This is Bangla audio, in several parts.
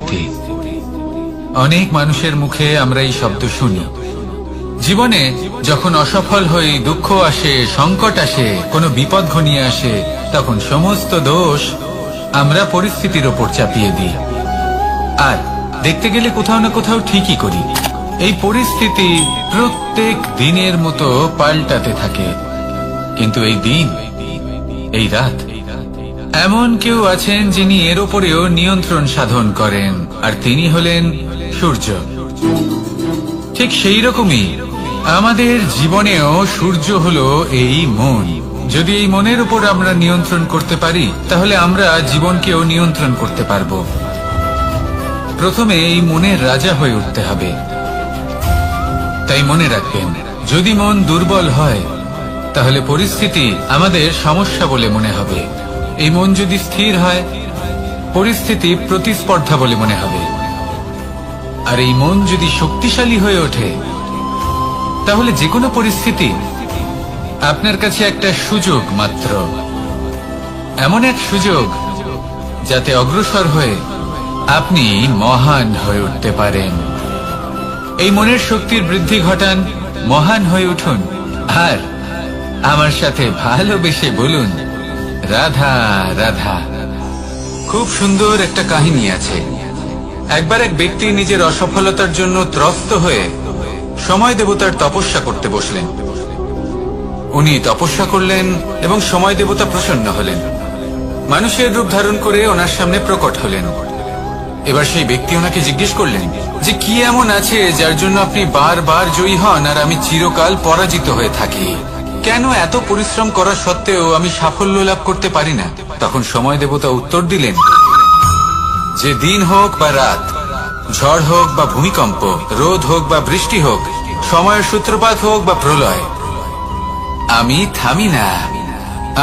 পরিস্থিতি। অনেক মানুষের মুখে আমরা এই শব্দ শুনি। জীবনে যখন অসফল হই, দুঃখ আসে, সংকট আসে, কোনো বিপদ ঘনিয়ে আসে, তখন সমস্ত দোষ আমরা পরিস্থিতির ওপর চাপিয়ে দিই। আর দেখতে গেলে কোথাও না কোথাও ঠিকই করি। এই পরিস্থিতি প্রত্যেক দিনের মতো পাল্টাতে থাকে, কিন্তু এই দিন, এই রাত, এমন কেউ আছেন যিনি এর ওপরেও নিয়ন্ত্রণ সাধন করেন, আর তিনি হলেন সূর্য। ঠিক সেই রকমই আমাদের জীবনেও সূর্য হলো এই মন। যদি এই মনের উপর আমরা নিয়ন্ত্রণ করতে পারি, তাহলে আমরা জীবনকেও নিয়ন্ত্রণ করতে পারবো। প্রথমে এই মনের রাজা হয়ে উঠতে হবে। তাই মনে রাখবেন, যদি মন দুর্বল হয়, তাহলে পরিস্থিতি আমাদের সমস্যা বলে মনে হবে। এই মন যদি স্থির হয়, পরিস্থিতি প্রতিস্পর্ধা বলে মনে হবে। আর এই মন যদি শক্তিশালী হয়ে ওঠে, তাহলে যে কোনো পরিস্থিতি আপনার কাছে একটা সুযোগ মাত্র। এমন এক সুযোগ যাতে অগ্রসর হয়ে আপনি মহান হয়ে উঠতে পারেন। এই মনের শক্তির বৃদ্ধি ঘটান, মহান হয়ে উঠুন, আর আমার সাথে ভালোবেসে বলুন, রাধা রাধা। খুব সুন্দর একটা কাহিনী আছে। একবার এক ব্যক্তি নিজের অসফলতার জন্য ত্রস্ত হয়ে সময় দেবতার তপস্যা করতে বসলেন। উনি তপস্যা করলেন এবং সময় দেবতা প্রসন্ন হলেন। মানুষের রূপ ধারণ করে ওনার সামনে প্রকট হলেন। এবার সেই ব্যক্তি ওনাকে জিজ্ঞেস করলেন যে কি এমন আছে যার জন্য আপনি বারবার জয়ী হন আর আমি চিরকাল পরাজিত হয়ে থাকি? কেন এত পরিশ্রম করা সত্ত্বেও আমি সাফল্য লাভ করতে পারি না? তখন সময় দেবতা উত্তর দিলেন যে দিন হোক বা রাত, ঝড় হোক বা ভূমিকম্প, রোদ হোক বা বৃষ্টি হোক, সময়ের সূত্রপাত হোক বা প্রলয়, আমি থামি না,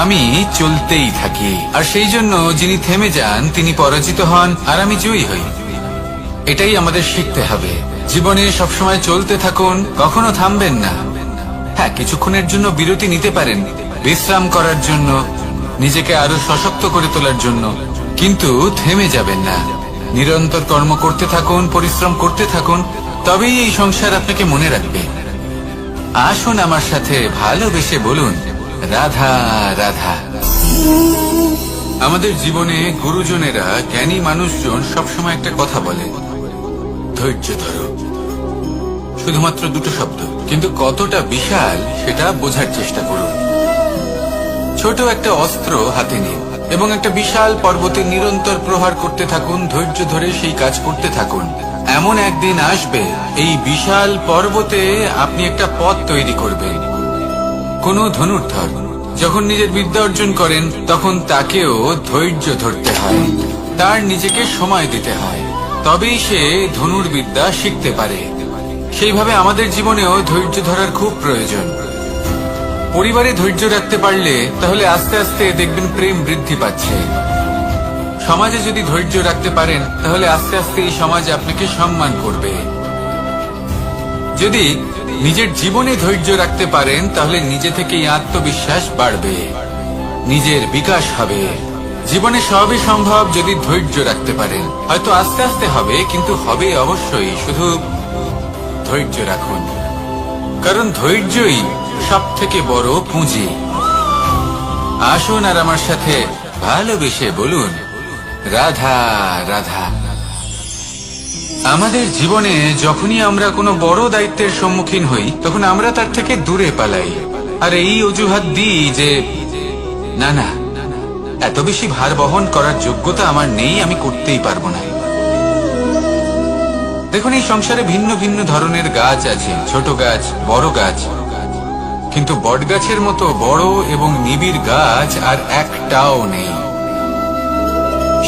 আমি চলতেই থাকি। আর সেই জন্য যিনি থেমে যান তিনি পরাজিত হন আর আমি জয়ী হই। এটাই আমাদের শিখতে হবে। জীবনে সবসময় চলতে থাকুন, কখনো থামবেন না। হ্যাঁ, কিছুক্ষণের জন্য বিরতি নিতে পারেন, বিশ্রাম করার জন্য, নিজেকে আরো সশক্ত করে তোলার জন্য, কিন্তু থেমে যাবেন না। নিরন্তর কর্ম করতে থাকুন, পরিশ্রম করতে থাকুন, তবেই এই সংসার আপনাকে মনে রাখবে। আসুন আমার সাথে ভালোবেসে বলুন, রাধা রাধা। আমাদের জীবনে গুরুজনেরা, জ্ঞানী মানুষজন সবসময় একটা কথা বলে, ধৈর্য ধরো। শুধুমাত্র দুটো শব্দ, কিন্তু কতটা বিশাল সেটা বোঝার চেষ্টা করুন। ছোট একটা অস্ত্র হাতে নিন এবং একটা বিশাল পর্বতে নিরন্তর প্রহার করতে থাকুন। ধৈর্য ধরে সেই কাজ করতে থাকুন। এমন একদিন আসবে, এই বিশাল পর্বতে আপনি একটা পথ তৈরি করবেন। কোন ধনুর্ধর যখন নিজের বিদ্যা অর্জন করেন, তখন তাকেও ধৈর্য ধরতে হয়, তার নিজেকে সময় দিতে হয়, তবেই সে ধনুর্বিদ্যা শিখতে পারে। সেইভাবে আমাদের জীবনেও ধৈর্য ধরার খুব প্রয়োজন। পরিবারে ধৈর্য রাখতে পারলে তাহলে আস্তে আস্তে দেখবেন প্রেম বৃদ্ধি পাচ্ছে। সমাজে যদি ধৈর্য রাখতে পারেন, তাহলে আস্তে আস্তে এই সমাজ আপনাকে সম্মান করবে। যদি নিজের জীবনে ধৈর্য রাখতে পারেন, তাহলে নিজে থেকেই আত্মবিশ্বাস বাড়বে, নিজের বিকাশ হবে। জীবনে সবই সম্ভব যদি ধৈর্য রাখতে পারেন। হয়তো আস্তে আস্তে হবে, কিন্তু হবে অবশ্যই। শুধু ধৈর্য রাখুন, কারণ ধৈর্যই সব থেকে বড় পুঁজি। আসুন আর আমার সাথে ভালোবেসে বলুন, রাধা রাধা। আমাদের জীবনে যখনই আমরা কোনো বড় দায়িত্বের সম্মুখীন হই, তখন আমরা তার থেকে দূরে পালাই, আর এই অজুহাত দিই যে না না, এত বেশি ভার বহন করার যোগ্যতা আমার নেই, আমি করতেই পারবো না। দেখুন, এই সংসারে ভিন্ন ভিন্ন ধরনের গাছ আছে, ছোট গাছ, বড় গাছ, কিন্তু বট গাছের মতো বড় এবং নিবিড় গাছ আর একটাও নেই।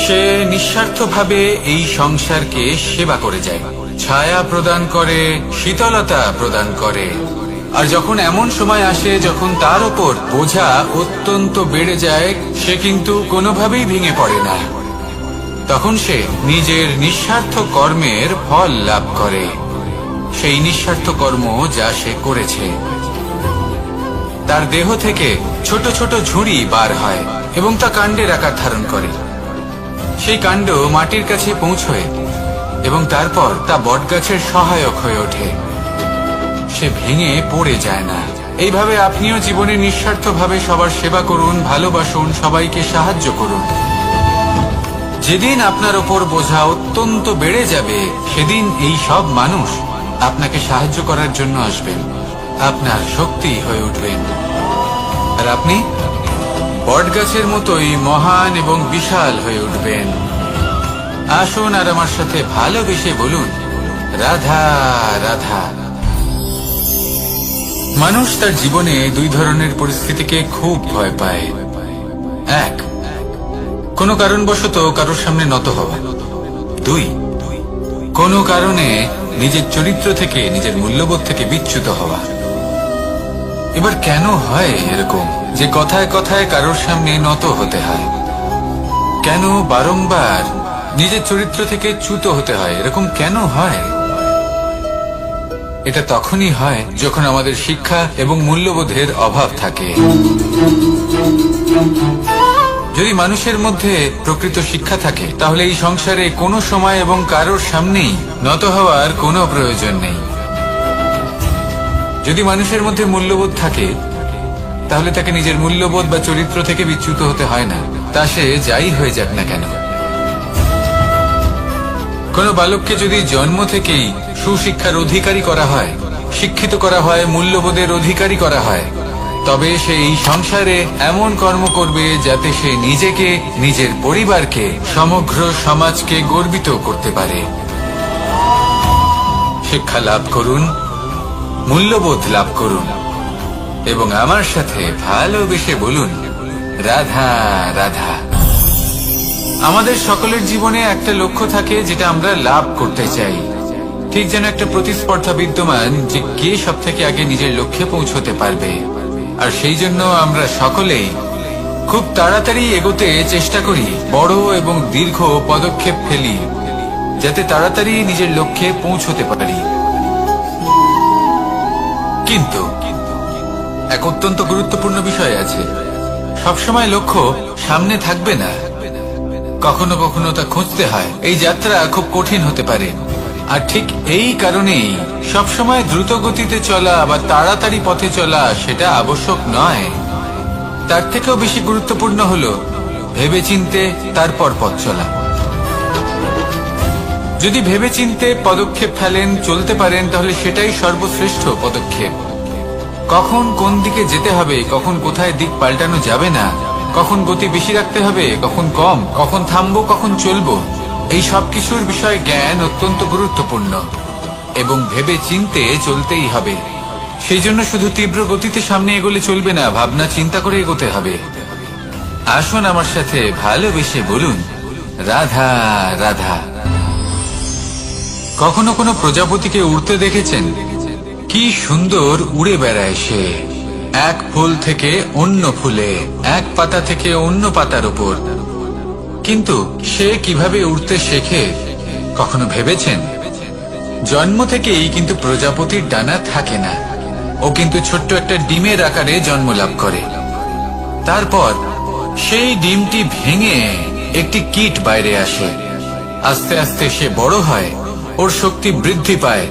সে নিঃস্বার্থভাবে এই সংসারকে সেবা করে যায়, ছায়া প্রদান করে, শীতলতা প্রদান করে। আর যখন এমন সময় আসে যখন তার উপর বোঝা অত্যন্ত বেড়ে যায়, সে কিন্তু কোনোভাবেই ভেঙে পড়ে না। তখন সে নিজের নিঃস্বার্থ কর্মের ফল লাভ করে, সেই নিঃস্বার্থ কর্ম যা সে করেছে। তার দেহ থেকে ছোট ছোট ঝুড়ি বার হয় এবং তা কাণ্ডের আকার ধারণ করে। সেই কাণ্ড মাটির কাছে পৌঁছয় এবং তারপর তা বটগাছের সহায়ক হয়ে ওঠে, সে ভেঙে পড়ে যায় না। এইভাবে আপনিও জীবনে নিঃস্বার্থভাবে সবার সেবা করুন, ভালোবাসুন, সবাইকে সাহায্য করুন। যেদিন আপনার ওপর বোঝা অত্যন্ত বেড়ে যাবে, সেদিন এই সব মানুষ আপনাকে সাহায্য করার জন্য আসবেন, আপনার শক্তি হয়ে উঠবেন, আর আপনি বটগাছের মতোই মহান এবং বিশাল হয়ে উঠবেন। আসুন আর আমার সাথে ভালোবেসে বলুন, রাধা রাধা। মানুষ তার জীবনে দুই ধরনের পরিস্থিতিকে খুব ভয় পায়। এক, কোনো কারণবশত কারোর সামনে নত হওয়া। দুই, কোনো কারণে নিজের চরিত্র থেকে, নিজের মূল্যবোধ থেকে বিচ্যুত হওয়া। এবার কেন হয় এরকম যে কথায় কথায় কারোর সামনে নত হতে হয়? কেন বারংবার নিজের চরিত্র থেকে চ্যুত হতে হয়? এরকম কেন হয়? এটা তখনই হয় যখন আমাদের শিক্ষা এবং মূল্যবোধের অভাব থাকে। যদি মানুষের মধ্যে প্রকৃত শিক্ষা থাকে, তাহলে এই সংসারে কোনো সময় এবং কারোর সামনেই নত হওয়ার কোনো প্রয়োজন নেই। যদি মানুষের মধ্যে মূল্যবোধ থাকে, তাহলে তাকে নিজের মূল্যবোধ বা চরিত্র থেকে বিচ্যুত হতে হয় না, তা সে যাই হয়ে যাক না কেন। কোনো বালককে যদি জন্ম থেকেই সুশিক্ষার অধিকারী করা হয়, শিক্ষিত করা হয়, মূল্যবোধের অধিকারী করা হয়, তবে সে এই সংসারে এমন কর্ম করবে যাতে সে নিজেকে, নিজের পরিবারকে, সমগ্র সমাজকে গর্বিত করতে পারে। শিক্ষা লাভ করুন, মূল্যবোধ লাভ করুন, এবং আমার সাথে ভালোবেসে বলুন, রাধা রাধা। আমাদের সকলের জীবনে একটা লক্ষ্য থাকে যেটা আমরা লাভ করতে চাই। ঠিক যেন একটা প্রতিস্পর্ধা বিদ্যমান যে কে সব থেকে আগে নিজের লক্ষ্যে পৌঁছতে পারবে। আর সেই জন্য আমরা সকলেই খুব তাড়াতাড়ি এগোতে চেষ্টা করি, বড় এবং দীর্ঘ পদক্ষেপ ফেলি, যাতে তাড়াতাড়ি নিজের লক্ষ্যে পৌঁছতে পারি। কিন্তু এক অত্যন্ত গুরুত্বপূর্ণ বিষয় আছে, সবসময় লক্ষ্য সামনে থাকবে না, কখনো কখনো তা খুঁজতে হয়। এই যাত্রা খুব কঠিন হতে পারে, আর ঠিক এই কারণেই সবসময় দ্রুত গতিতে চলা বা তাড়াতাড়ি পথে চলা সেটা আবশ্যক নয়। তার থেকেও বেশি গুরুত্বপূর্ণ হলো ভেবেচিন্তে তারপর পথ চলা। যদি ভেবেচিন্তে পদক্ষেপ ফেলেন, চলতে পারেন, তাহলে সেটাই সর্বশ্রেষ্ঠ পদক্ষেপ। কখন কোন দিকে যেতে হবে, কখন কোথায় দিক পাল্টানো যাবে না, কখন গতি বেশি রাখতে হবে, কখন কম, কখন থামবো, কখন চলবো, এই সব কিছুর বিষয়ে জ্ঞান অত্যন্ত গুরুত্বপূর্ণ, এবং ভেবে চিন্তে চলতেই হবে। সেই জন্য শুধু তীব্র গতিতে সামনে এগোলে চলবে না, ভাবনা চিন্তা করে এগোতে হবে। আসুন আমার সাথে ভালোবেসে বলুন, রাধা রাধা। কখনো কোনো প্রজাপতিকে উড়তে দেখেছেন? কি সুন্দর উড়ে বেড়ায় সে, এক ফুল থেকে অন্য ফুলে, এক পাতা থেকে অন্য পাতার উপর। কিন্তু সে কিভাবে উড়তে শেখে কখনো ভেবেছেন? জন্ম থেকেই কিন্তু প্রজাপতির ডানা থাকে না, ও কিন্তু ছোট্ট একটা ডিমের আকারে জন্ম লাভ করে। তারপর সেই ডিমটি ভেঙে একটি কীট বাইরে আসে। আস্তে আস্তে সে বড় হয়, ওর শক্তি বৃদ্ধি পায়।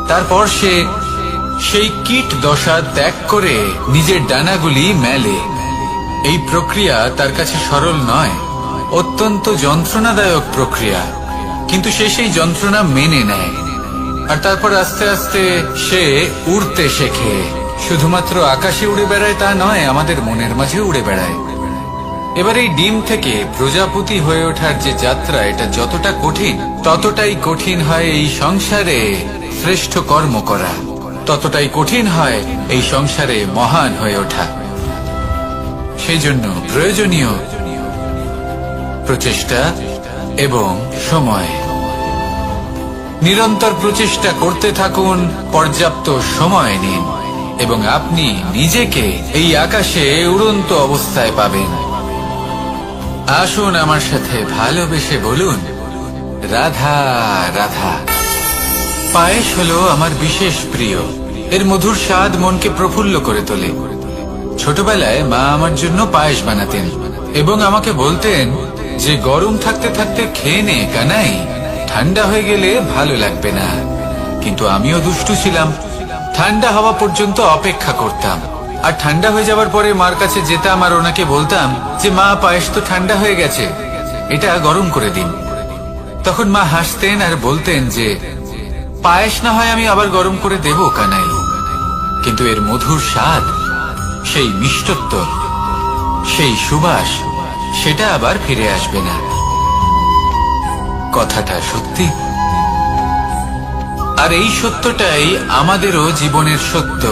তারপর সে সেই কীট দশা ত্যাগ করে নিজের ডানাগুলি মেলে। এই প্রক্রিয়া তার কাছে সরল নয়, অত্যন্ত যন্ত্রণাদায়ক প্রক্রিয়া, কিন্তু সে সেই যন্ত্রণা মেনে নেয়। আর তারপর আস্তে আস্তে সে উড়তে শেখে। শুধুমাত্র আকাশে উড়ে বেড়ায় তা নয়, আমাদের মনের মাঝে উড়ে বেড়ায়। এবার এই ডিম থেকে প্রজাপতি হয়ে ওঠার যে যাত্রা, এটা যতটা কঠিন, ততটাই কঠিন হয় এই সংসারে শ্রেষ্ঠ কর্ম করা, ততটাই কঠিন হয় এই সংসারে মহান হয়ে ওঠা। সেই জন্য প্রয়োজনীয় প্রচেষ্টা এবং সময়। নিরন্তর প্রচেষ্টা করতে থাকুন, পর্যাপ্ত সময় নিন, এবং আপনি নিজেকে এই আকাশে উড়ন্ত অবস্থায় পাবেন। আসুন আমার সাথে ভালোবেসে বলুন, রাধা রাধা। পায়েস হলো আমার বিশেষ প্রিয়। এর মধুর স্বাদ মনকে প্রফুল্ল করে তোলে। ছোটবেলায় মা আমার জন্য পায়েস বানাতেন এবং আমাকে বলতেন যে গরম থাকতে থাকতে খেয়ে নে কানাই, ঠান্ডা হয়ে গেলে ভালো লাগবে না। কিন্তু আমিও দুষ্টু ছিলাম, ঠান্ডা হওয়া পর্যন্ত অপেক্ষা করতাম, আর ঠান্ডা হয়ে যাওয়ার পরে মার কাছে যেতাম আর ওনাকে বলতাম যে মা, পায়েস তো ঠান্ডা হয়ে গেছে, এটা গরম করে দিন। তখন মা হাসতেন আর বলতেন যে পায়েস না হয় আমি আবার গরম করে দেব কানাই, কিন্তু এর মধুর স্বাদ, সেই মিষ্টত্ব, সেই সুবাস, সেটা আবার ফিরে আসবে না। কথাটা সত্যি, আর এই সত্যটাই আমাদেরও জীবনের সত্য।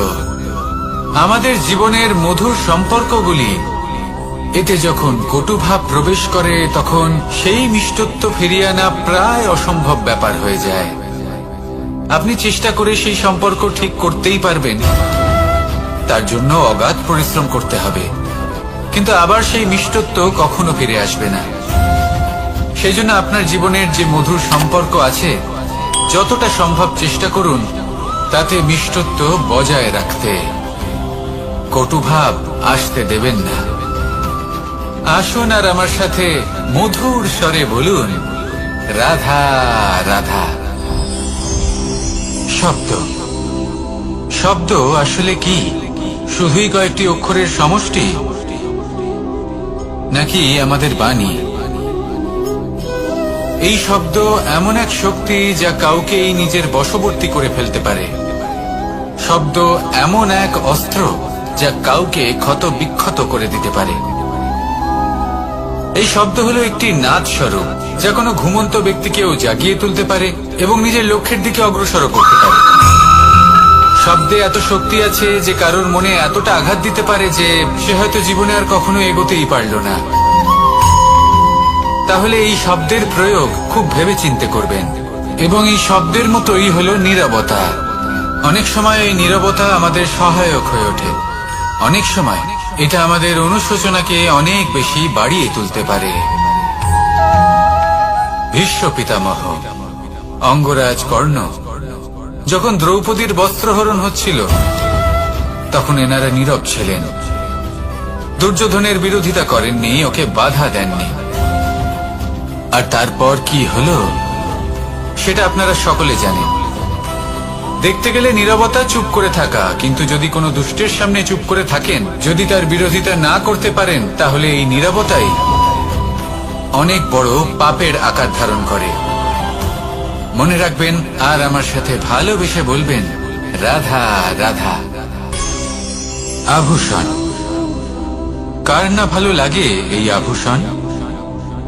আমাদের জীবনের মধুর সম্পর্কগুলি, এতে যখন কটুভাব প্রবেশ করে তখন সেই মিষ্টত্ব ফিরিয়ে আনা প্রায় অসম্ভব ব্যাপার হয়ে যায়। আপনি চেষ্টা করে সেই সম্পর্ক ঠিক করতেই পারবেন, তার জন্য অগাধ পরিশ্রম করতে হবে, কিন্তু আবার সেই মিষ্টত্ব কখনো ফিরে আসবে না। সেই জন্য আপনার জীবনের যে মধুর সম্পর্ক আছে, যতটা সম্ভব চেষ্টা করুন তাতে মিষ্টত্ব বজায় রাখতে। কটুভাব আসতে দেবেন না। আসুন আর আমার সাথে মধুর স্বরে বলুন, রাধা রাধা। শব্দ, শব্দ আসলে কি? শুধুই কয়েকটি অক্ষরের সমষ্টি, নাকি আমাদের বাণী? এই শব্দ এমন এক শক্তি যা কাউকেই নিজের বশবর্তী করে ফেলতে পারে। শব্দ এমন এক অস্ত্র যা কাউকে ক্ষত বিক্ষত করে দিতে পারে। এই শব্দ হলো একটি নাদ স্বরূপ যা কোনো ঘুমন্ত ব্যক্তিকেও জাগিয়ে তুলতে পারে এবং নিজের লক্ষ্যের দিকে অগ্রসর করতে পারে। শব্দে এত শক্তি আছে যে কারোর মনে এতটা আঘাত দিতে পারে যে সে হয়তো জীবনে আর কখনো এগোতেই পারল না। তাহলে এই শব্দের প্রয়োগ খুব ভেবেচিন্তে করবেন। এবং এই শব্দের মতোই হলো নীরবতা। অনেক সময় এই নীরবতা আমাদের সহায়ক হয়ে ওঠে, অনেক সময় এটা আমাদের অনুশোচনাকে অনেক বেশি বাড়িয়ে তুলতে পারে। ভীষ্ম পিতামহ, অঙ্গরাজ কর্ণ, যখন দ্রৌপদীর বস্ত্রহরণ হচ্ছিল তখন এনারা নীরব ছিলেন। দুর্যোধনের বিরোধিতা করেননি, ওকে বাধা দেননি। আর তারপর কি হলো সেটা আপনারা সকলে জানেন। দেখতে গেলে নীরবতা চুপ করে থাকা, কিন্তু যদি কোনো দুষ্টের সামনে চুপ করে থাকেন, যদি তার বিরোধিতা না করতে পারেন, তাহলে এই নীরবতাই অনেক বড় পাপের আকার ধারণ করে। মনে রাখবেন আর আমার সাথে ভালোবেসে বলবেন, রাধা রাধা। আভূষণ, কার না ভালো লাগে এই আভূষণ?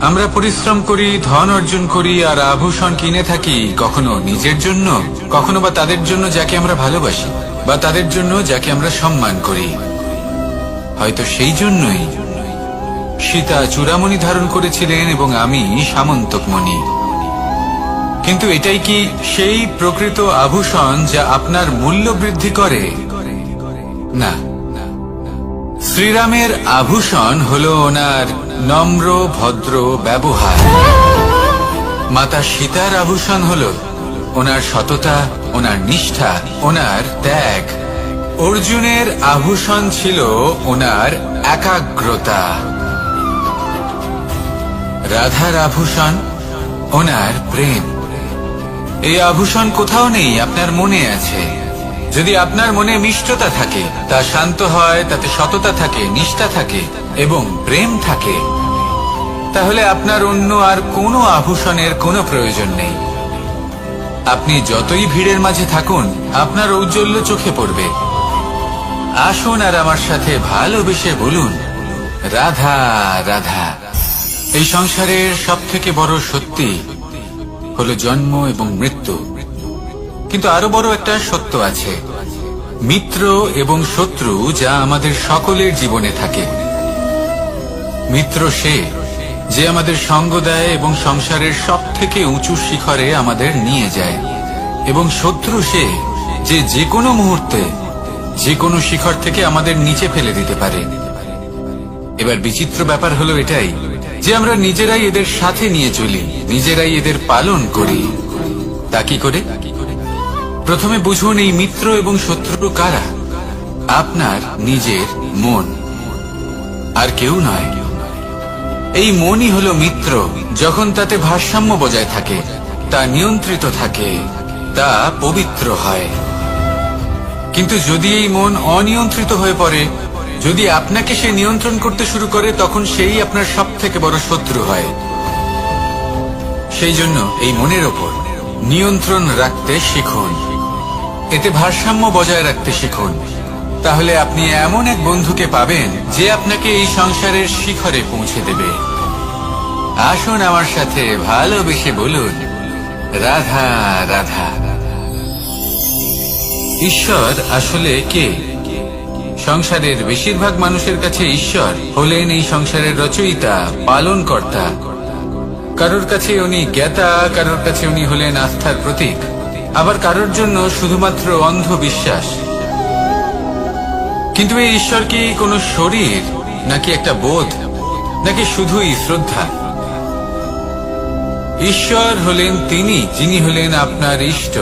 আমরা পরিশ্রম করি, ধন অর্জন করি আর আভূষণ কিনে থাকি, কখনো নিজের জন্য, কখনো বা তাদের জন্য যাকে আমরা ভালোবাসি, বা তাদের জন্য যাকে আমরা সম্মান করি। হয়তো সেই জন্যই সীতা চূড়ামণি ধারণ করেছিলেন এবং আমি সামন্তক মণি। কিন্তু এটাই কি সেই প্রকৃত আভূষণ যা আপনার মূল্য বৃদ্ধি করে? না। শ্রীরামের আভূষণ হলো ওনার নম্র ভদ্র ব্যবহার। মাতা সীতার আভূষণ হলো ওনার সততা, ওনার নিষ্ঠা, ওনার ত্যাগ। অর্জুনের আভূষণ ছিল ওনার একাগ্রতা। রাধার আভূষণ ওনার প্রেম। এই আভূষণ কোথাও নেই, আপনার মনে আছে। যদি আপনার মনে মিষ্টতা থাকে, তা শান্ত হয়, তাতে সততা থাকে, নিষ্ঠা থাকে এবং প্রেম থাকে, তাহলে আপনার অন্য আর কোনো আভূষণের কোনো প্রয়োজন নেই। আপনি যতই ভিড়ের মাঝে থাকুন, আপনার ঔজ্জ্বল্য চোখে পড়বে। আসুন আর আমার সাথে ভালোবেসে বলুন, রাধা রাধা। এই সংসারের সবথেকে বড় সত্যি হলো জন্ম এবং মৃত্যু, কিন্তু আরো বড় একটা সত্য আছে, মিত্র এবং শত্রু, যা আমাদের সকলের জীবনে থাকে। মিত্র সে যে আমাদের সঙ্গ দেয় এবং সংসারের সবথেকে উঁচু শিখরে আমাদের নিয়ে যায়, এবং শত্রু সে যে যে কোনো মুহূর্তে যে কোনো শিখর থেকে আমাদের নিচে ফেলে দিতে পারে। এবার বিচিত্র ব্যাপার হলো এটাই যে আমরা নিজেরাই এদের সাথে নিয়ে চলি, নিজেরাই এদের পালন করি। তা কি করে? প্রথমে বুঝুন এই মিত্র এবং শত্রু কারা। আপনার নিজের মন, আর কেউ নয়। এই মনই হলো মিত্র যখন তাতে ভারসাম্য বজায় থাকে, তা নিয়ন্ত্রিত থাকে তা পবিত্র হয়। কিন্তু যদি এই মন অনিয়ন্ত্রিত হয়ে পড়ে, যদি আপনাকে সে নিয়ন্ত্রণ করতে শুরু করে, তখন সেই আপনার সবথেকে বড় শত্রু হয়। সেই জন্য এই মনের ওপর নিয়ন্ত্রণ রাখতে শিখুন, এতে ভারসাম্য বজায় রাখতে শিখুন। তাহলে আপনি এমন এক বন্ধুকে পাবেন যে আপনাকে এই সংসারের শিখরে পৌঁছে দেবে। আসুন আমার সাথে ভালোবেসে বলুন, রাধা রাধা। ঈশ্বর আসলে কে? সংসারের বেশিরভাগ মানুষের কাছে ঈশ্বর হলেন এই সংসারের রচয়িতা, পালনকর্তা। কারোর কাছে উনি জ্ঞাতা, কারোর কাছে উনি হলেন আস্থার প্রতীক, আবার কারোর জন্য শুধুমাত্র অন্ধ বিশ্বাস। কিন্তু এই ঈশ্বর কি কোনো শরীর, নাকি একটা বোধ, নাকি শুধুই শ্রদ্ধা? ঈশ্বর হলেন তিনি যিনি হলেন আপনার ইষ্ট।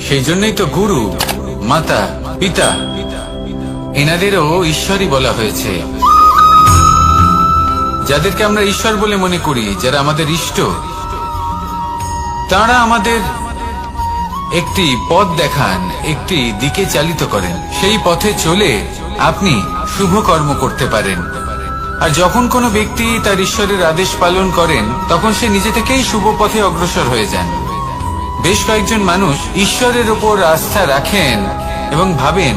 সেই জন্যই তো গুরু, মাতা, পিতা এনাদেরও ঈশ্বরই বলা হয়েছে। যাদেরকে আমরা ঈশ্বর বলে মনে করি, যারা আমাদের ইষ্ট, তারা আমাদের একটি পথ দেখান, একটি দিকে চালিত করেন। সেই পথে চলে আপনি শুভ কর্ম করতে পারেন। আর যখন কোনো ব্যক্তি তার ঈশ্বরের আদেশ পালন করেন, তখন সে নিজে থেকেই শুভ পথে অগ্রসর হয়ে যান। বেশ কয়েকজন মানুষ ঈশ্বরের উপর আস্থা রাখেন এবং ভাবেন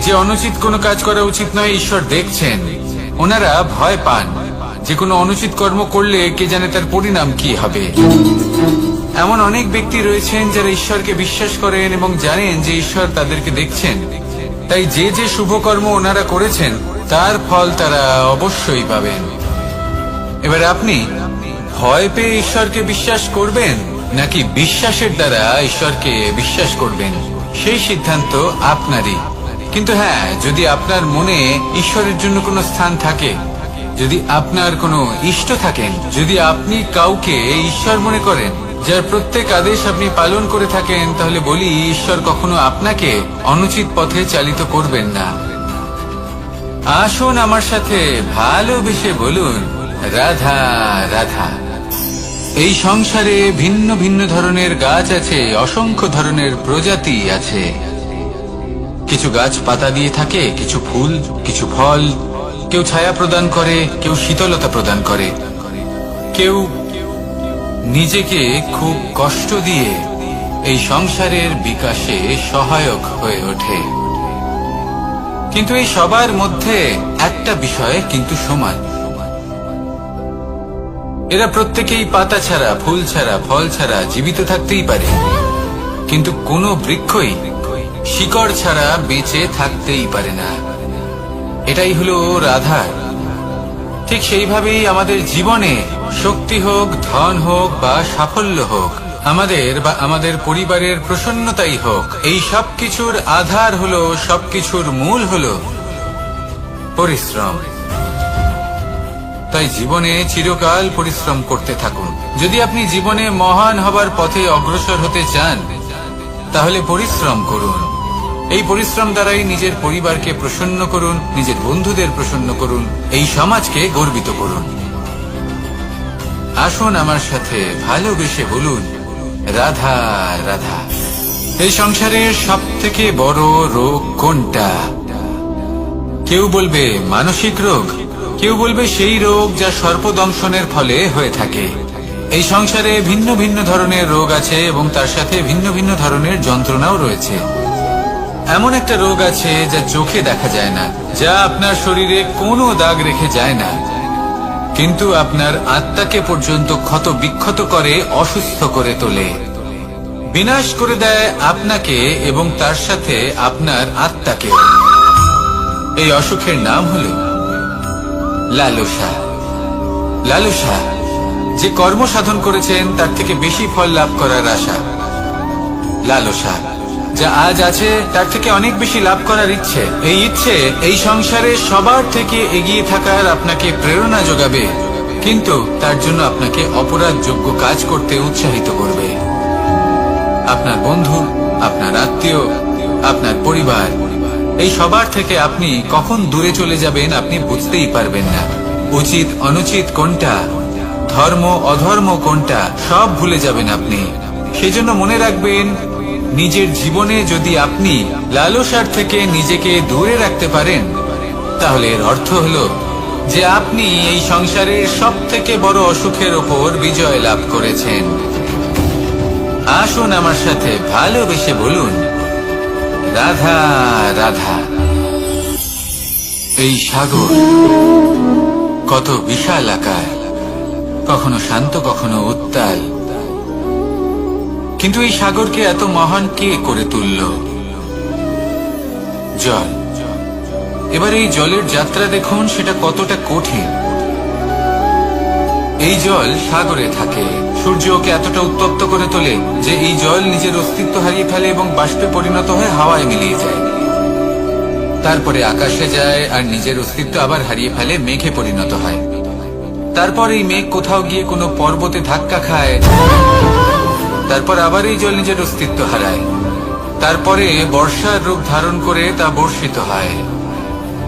যে অনুচিত কোনো কাজ করা উচিত নয়, ঈশ্বর দেখছেন। ওনারা ভয় পান যে কোনো অনুচিত কর্ম করলে কে জানে তার পরিণাম কি হবে। এমন অনেক ব্যক্তি রয়েছেন যারা ঈশ্বরকে বিশ্বাস করেন এবং জানেন যে ঈশ্বর তাদেরকে দেখছেন, তাই যে যে শুভ কর্ম ওনারা করেছেন তার ফল তারা অবশ্যই পাবেন। এবার আপনি ভয় পেয়ে ঈশ্বরকে বিশ্বাস করবেন, নাকি বিশ্বাসের দ্বারা ঈশ্বরকে বিশ্বাস করবেন, সেই সিদ্ধান্ত আপনারই। কিন্তু হ্যাঁ, যদি আপনার মনে ঈশ্বরের জন্য কোনো স্থান থাকে, যদি আপনার কোনো ইষ্ট থাকেন, যদি আপনি কাউকে ঈশ্বর মনে করেন, যার প্রত্যেক আদেশ আপনি পালন করে থাকেন, তাহলে বলি ঈশ্বর কখনো আপনাকে অনুচিত পথে চালিত করবেন না। আসুন আমার সাথে ভালোবেসে বলুন, রাধা রাধা। এই সংসারে ভিন্ন ভিন্ন ধরনের গাছ আছে, অসংখ্য ধরনের প্রজাতি আছে। কিছু গাছ পাতা দিয়ে থাকে, কিছু ফুল, কিছু ফল। কেউ ছায়া প্রদান করে, কেউ শীতলতা প্রদান করে, কেউ নিজেকে খুব কষ্ট দিয়ে এই সংসারের বিকাশে সহায়ক হয়ে ওঠে। কিন্তু এই সবার মধ্যে একটা বিষয় কিন্তু সমান, এরা প্রত্যেকেই পাতা ছাড়া, ফুল ছাড়া, ফল ছাড়া জীবিত থাকতেই পারে, কিন্তু কোনো বৃক্ষই শিকড় ছাড়া বেঁচে থাকতেই পারে না। এটাই হলো রাধার। ঠিক সেইভাবেই আমাদের জীবনে শক্তি হোক, ধন হোক বা সাফল্য হোক, আমাদের বা আমাদের পরিবারের প্রসন্নতাই হোক, এই সব কিছুর আধার হলো, সবকিছুর মূল হলো পরিশ্রম। তাই জীবনে চিরকাল পরিশ্রম করতে থাকুন। যদি আপনি জীবনে মহান হবার পথে অগ্রসর হতে চান, তাহলে পরিশ্রম করুন। এই পরিশ্রম দ্বারাই নিজের পরিবারকে প্রসন্ন করুন, নিজের বন্ধুদের প্রসন্ন করুন, এই সমাজকে গর্বিত করুন। আসুন আমার সাথে ভালোবেসে বলুন, রাধা রাধা। এই সংসারের সব থেকে বড় রোগ কোনটা? কেউ বলবে মানসিক রোগ, কেউ বলবে সেই রোগ যা সর্পদংশনের ফলে হয়ে থাকে। এই সংসারে ভিন্ন ভিন্ন ধরনের রোগ আছে এবং তার সাথে ভিন্ন ভিন্ন ধরনের যন্ত্রণাও রয়েছে। এমন একটা রোগ আছে যা চোখে দেখা যায় না, যা আপনার শরীরে কোনো দাগ রেখে যায় না, কিন্তু আপনার আত্মাকে পর্যন্ত ক্ষত বিক্ষত করে, অসুস্থ করে তোলে, বিনাশ করে দেয় আপনাকে এবং তার সাথে আপনার আত্মাকে। এই অসুখের নাম হলো লালসা। লালসা, যে কর্ম সাধন করেছেন তার থেকে বেশি ফল লাভ করার আশা। লালসা, যা আজ আছে তার থেকে অনেক বেশি লাভ করার ইচ্ছে। এই ইচ্ছে এই সংসারে সবার থেকে এগিয়ে থাকার আপনাকে প্রেরণা যোগাবে, কিন্তু তার জন্য আপনাকে অপরাধযোগ্য কাজ করতে উৎসাহিত করবে। আপনার বন্ধু, আপনার আত্মীয়, আপনার পরিবার, এই সবার থেকে আপনি কখন দূরে চলে যাবেন আপনি বুঝতেই পারবেন না। উচিত অনুচিত কোনটা ধর্ম অধর্ম কোনটা সব ভুলে যাবেন আপনি। সেজন্য মনে রাখবেন, নিজের জীবনে যদি আপনি লালসার থেকে নিজেকে দূরে রাখতে পারেন, তাহলে এর অর্থ হলো যে আপনি এই সংসারের সব থেকে বড় অসুখের ওপর বিজয় লাভ করেছেন। আসুন আমার সাথে ভালোবেসে বলুন, রাধা রাধা। এই সাগর কত বিশাল আকার, কখনো শান্ত কখনো উত্তাল, কিন্তু এই সাগরকে এত মহান কে করে তুলল? জল। এবার এই জলের যাত্রা দেখুন, সেটা কতটা কঠিন। এই জল সাগরে থাকে, সূর্য ওকে এতটা উত্তপ্ত করে তোলে যে এই জল নিজের অস্তিত্ব হারিয়ে ফেলে এবং বাষ্পে পরিণত হয়ে হাওয়ায় মিলিয়ে যায়। তারপরে আকাশে যায় আর নিজের অস্তিত্ব আবার হারিয়ে ফেলে, মেঘে পরিণত হয়। তারপর এই মেঘ কোথাও গিয়ে কোনো পর্বতে ধাক্কা খায়, তারপর আবার এই জল নিজের অস্তিত্ব হারায়। তারপরে বর্ষার রূপ ধারণ করে তা বর্ষিত হয়,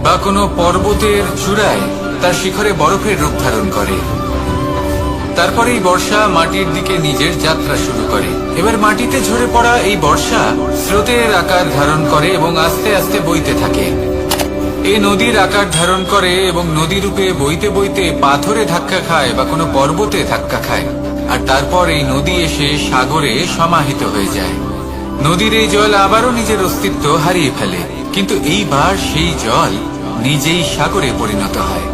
বা কোনো পর্বতের চূড়ায় তার শিখরে বরফের রূপ ধারণ করে। তারপরে এই বর্ষা মাটির দিকে নিজের যাত্রা শুরু করে। এবার মাটিতে ঝরে পড়া এই বর্ষা স্রোতের আকার ধারণ করে এবং আস্তে আস্তে বইতে থাকে। এই নদীর আকার ধারণ করে এবং নদী রূপে বইতে বইতে পাথরে ধাক্কা খায় বা কোনো পর্বতে ধাক্কা খায়, আর তারপর এই নদী এসে সাগরে সমাহিত হয়ে যায়। নদীর এই জল আবারও নিজের অস্তিত্ব হারিয়ে ফেলে, কিন্তু এইবার সেই জল নিজেই সাগরে পরিণত হয়।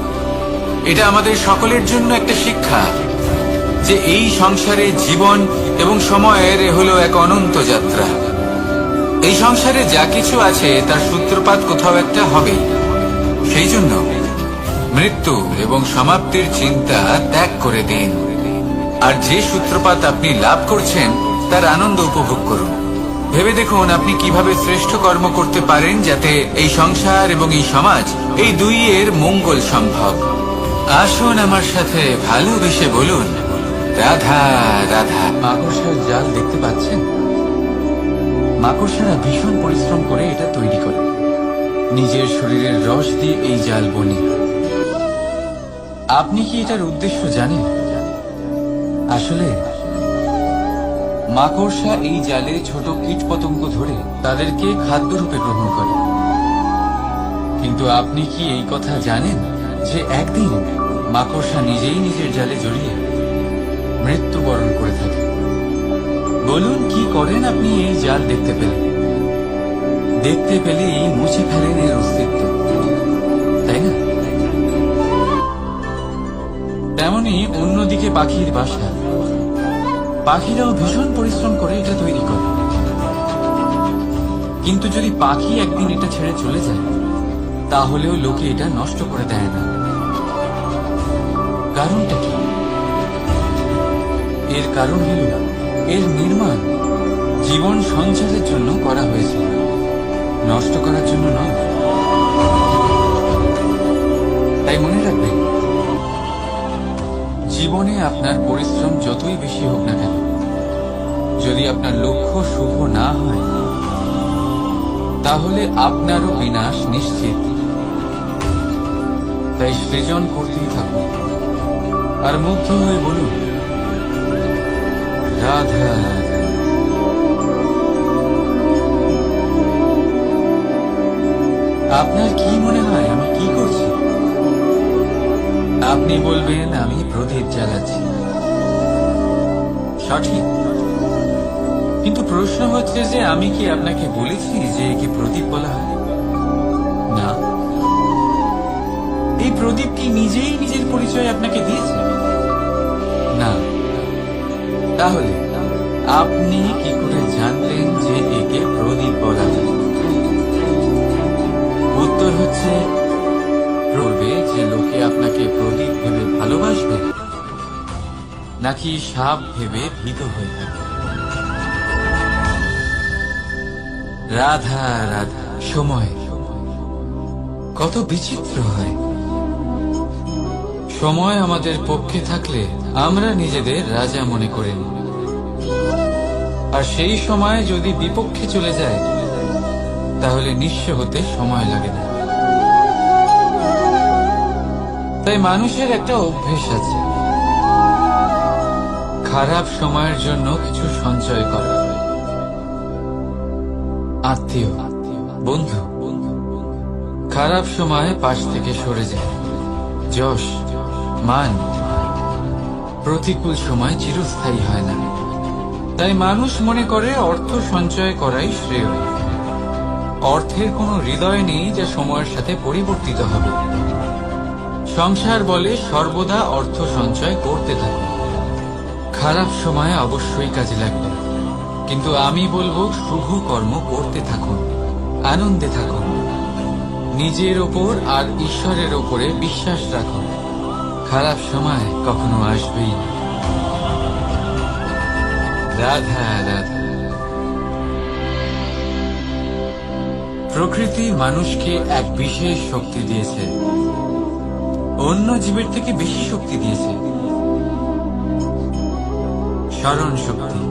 এটা আমাদের সকলের জন্য একটা শিক্ষা যে এই সংসারে জীবন এবং সময়ের হলো এক অনন্ত যাত্রা। এই সংসারে যা কিছু আছে তার সূত্রপাত কোথাও একটা হবে। সেই জন্য মৃত্যু এবং সমাপ্তির চিন্তা ত্যাগ করে দিন, আর যে সূত্রপাত আপনি লাভ করছেন তার আনন্দ উপভোগ করুন। ভেবে দেখুন আপনি কিভাবে শ্রেষ্ঠ কর্ম করতে পারেন যাতে এই সংসার এবং এই সমাজ এই দুইয়ের মঙ্গল সম্ভব। আসুন আমার সাথে ভালোবেসে বলুন, রাধা রাধা। মাকড়সার জাল দেখতে পাচ্ছেন? মাকড়সারা ভীষণ পরিশ্রম করে এটা তৈরি করে, নিজের শরীরের রস দিয়ে এই জাল বনে। আপনি কি এটার উদ্দেশ্য জানেন? আসলে মাকড়সা এই জালে ছোট কীট পতঙ্গ ধরে তাদেরকে খাদ্যরূপে গ্রহণ করে। কিন্তু আপনি কি এই কথা জানেন যে একদিন মাকড়সা নিজেই নিজের জালে জড়িয়ে মৃত্যুবরণ করে থাকে? বলুন, কি করেন আপনি এই জাল দেখতে পেলে? দেখতে পেলেই মুছে ফেলেন এর অস্তিত্ব, তাই না? তেমনি অন্যদিকে পাখির বাসা, পাখিরাও ভীষণ পরিশ্রম করে এটা তৈরি করে। কিন্তু যদি পাখি একদিন এটা ছেড়ে চলে যায়, তাহলেও লোকে এটা নষ্ট করে দেয় না। কারণটা কি? এর কারণ হল এর নির্মাণ জীবন সঞ্চারের জন্য করা হয়েছিল, নষ্ট করার জন্য নয়। তাই মনে রাখবেন, জীবনে আপনার পরিশ্রম যতই বেশি হোক না কেন, যদি আপনার লক্ষ্য শুভ না হয়, তাহলে আপনারও বিনাশ নিশ্চিত। তাই সৃজন করতেই থাকুন আর মুগ্ধ হয়ে বলুন, রাধা রাধা। আপনার কি মনে হয় আমি কি করছি? আপনি বলবেন আমি প্রদীপ জ্বালাচ্ছি। সঠিক, কিন্তু প্রশ্ন হচ্ছে যে আমি কি আপনাকে বলেছি যে একে প্রদীপ বলা হয়? না। এই প্রদীপ কি নিজেই নিজের পরিচয় আপনাকে দিয়েছে? না। তাহলে আপনি কি করে জানলেন যে একে প্রদীপ বলা হয়? উত্তর হচ্ছে, করবে যে লোকে আপনাকে প্রদীপ ভেবে ভালোবাসবে, নাকি সাপ ভেবে ভীত হয়ে থাকবে। রাধা রাধা। সময় কত বিচিত্র হয়। সময় আমাদের পক্ষে থাকলে আমরা নিজেদের রাজা মনে করে নিই, আর সেই সময় যদি বিপক্ষে চলে যায়, তাহলে নিঃস্ব হতে সময় লাগে না। তাই মানুষের একটা অভ্যেস আছে, খারাপ সময়ের জন্য কিছু সঞ্চয় করা। আত্মীয়, বন্ধু খারাপ সময়ে পাশ থেকে সরে যায়। যশ, মান প্রতিকূল সময় চিরস্থায়ী হয় না। তাই মানুষ মনে করে অর্থ সঞ্চয় করাই শ্রেয়। অর্থের কোনো হৃদয় নেই যা সময়ের সাথে পরিবর্তিত হবে। সংসার বলে সর্বদা অর্থ সঞ্চয় করতে থাকুন। খারাপ সময়ে অবশ্যই কাজে লাগবে, কিন্তু আমি বলবো শুভ কর্ম করতে থাকুন, আনন্দে থাকুন, নিজের ওপর আর ঈশ্বরের ওপরে বিশ্বাস রাখুন। খারাপ সময় কখনো আসবেই না। রাধা রাধা। প্রকৃতি মানুষকে এক বিশেষ শক্তি দিয়েছে, অন্য জীবের থেকে বেশি শক্তি দিয়েছে। স্মরণ শক্তি।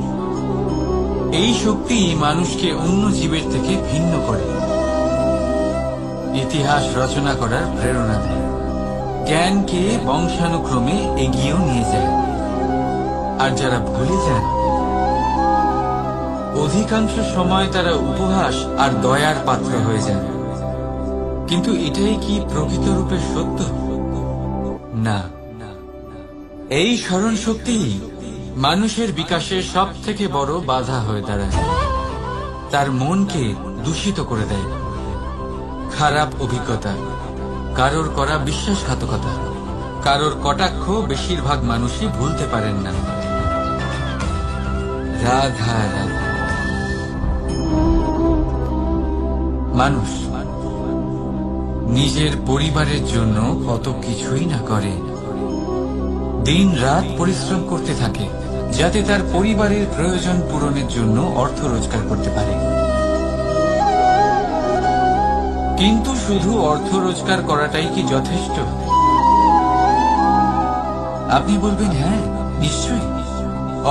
এই শক্তি মানুষকে অন্য জীবের থেকে ভিন্ন করে, ইতিহাস রচনা করার প্রেরণা দেয়, জ্ঞানকে বংশানুক্রমে এগিয়েও নিয়ে যায়। আর যারা ভুলে যান, অধিকাংশ সময় তারা উপহাস আর দয়ার পাত্র হয়ে যান। কিন্তু এটাই কি প্রকৃত রূপে সত্য? না। এই স্মরণ শক্তি মানুষের বিকাশের সব থেকে বড় বাধা হয়ে দাঁড়ায়। তার মনকে দূষিত করে দেয়। খারাপ অভিজ্ঞতা, কারোর করা বিশ্বাসঘাতকতা, কারোর কটাক্ষ বেশিরভাগ মানুষই ভুলতে পারেন না। রাধা রাধা। মানুষ নিজের পরিবারের জন্য কত কিছুই না করে, দিন রাত পরিশ্রম করতে থাকে যাতে তার পরিবারের প্রয়োজন পূরণের জন্য অর্থ রোজগার করতে পারে। কিন্তু শুধু অর্থ রোজগার করাটাই কি যথেষ্ট? আপনি বলবেন হ্যাঁ, নিশ্চয়ই।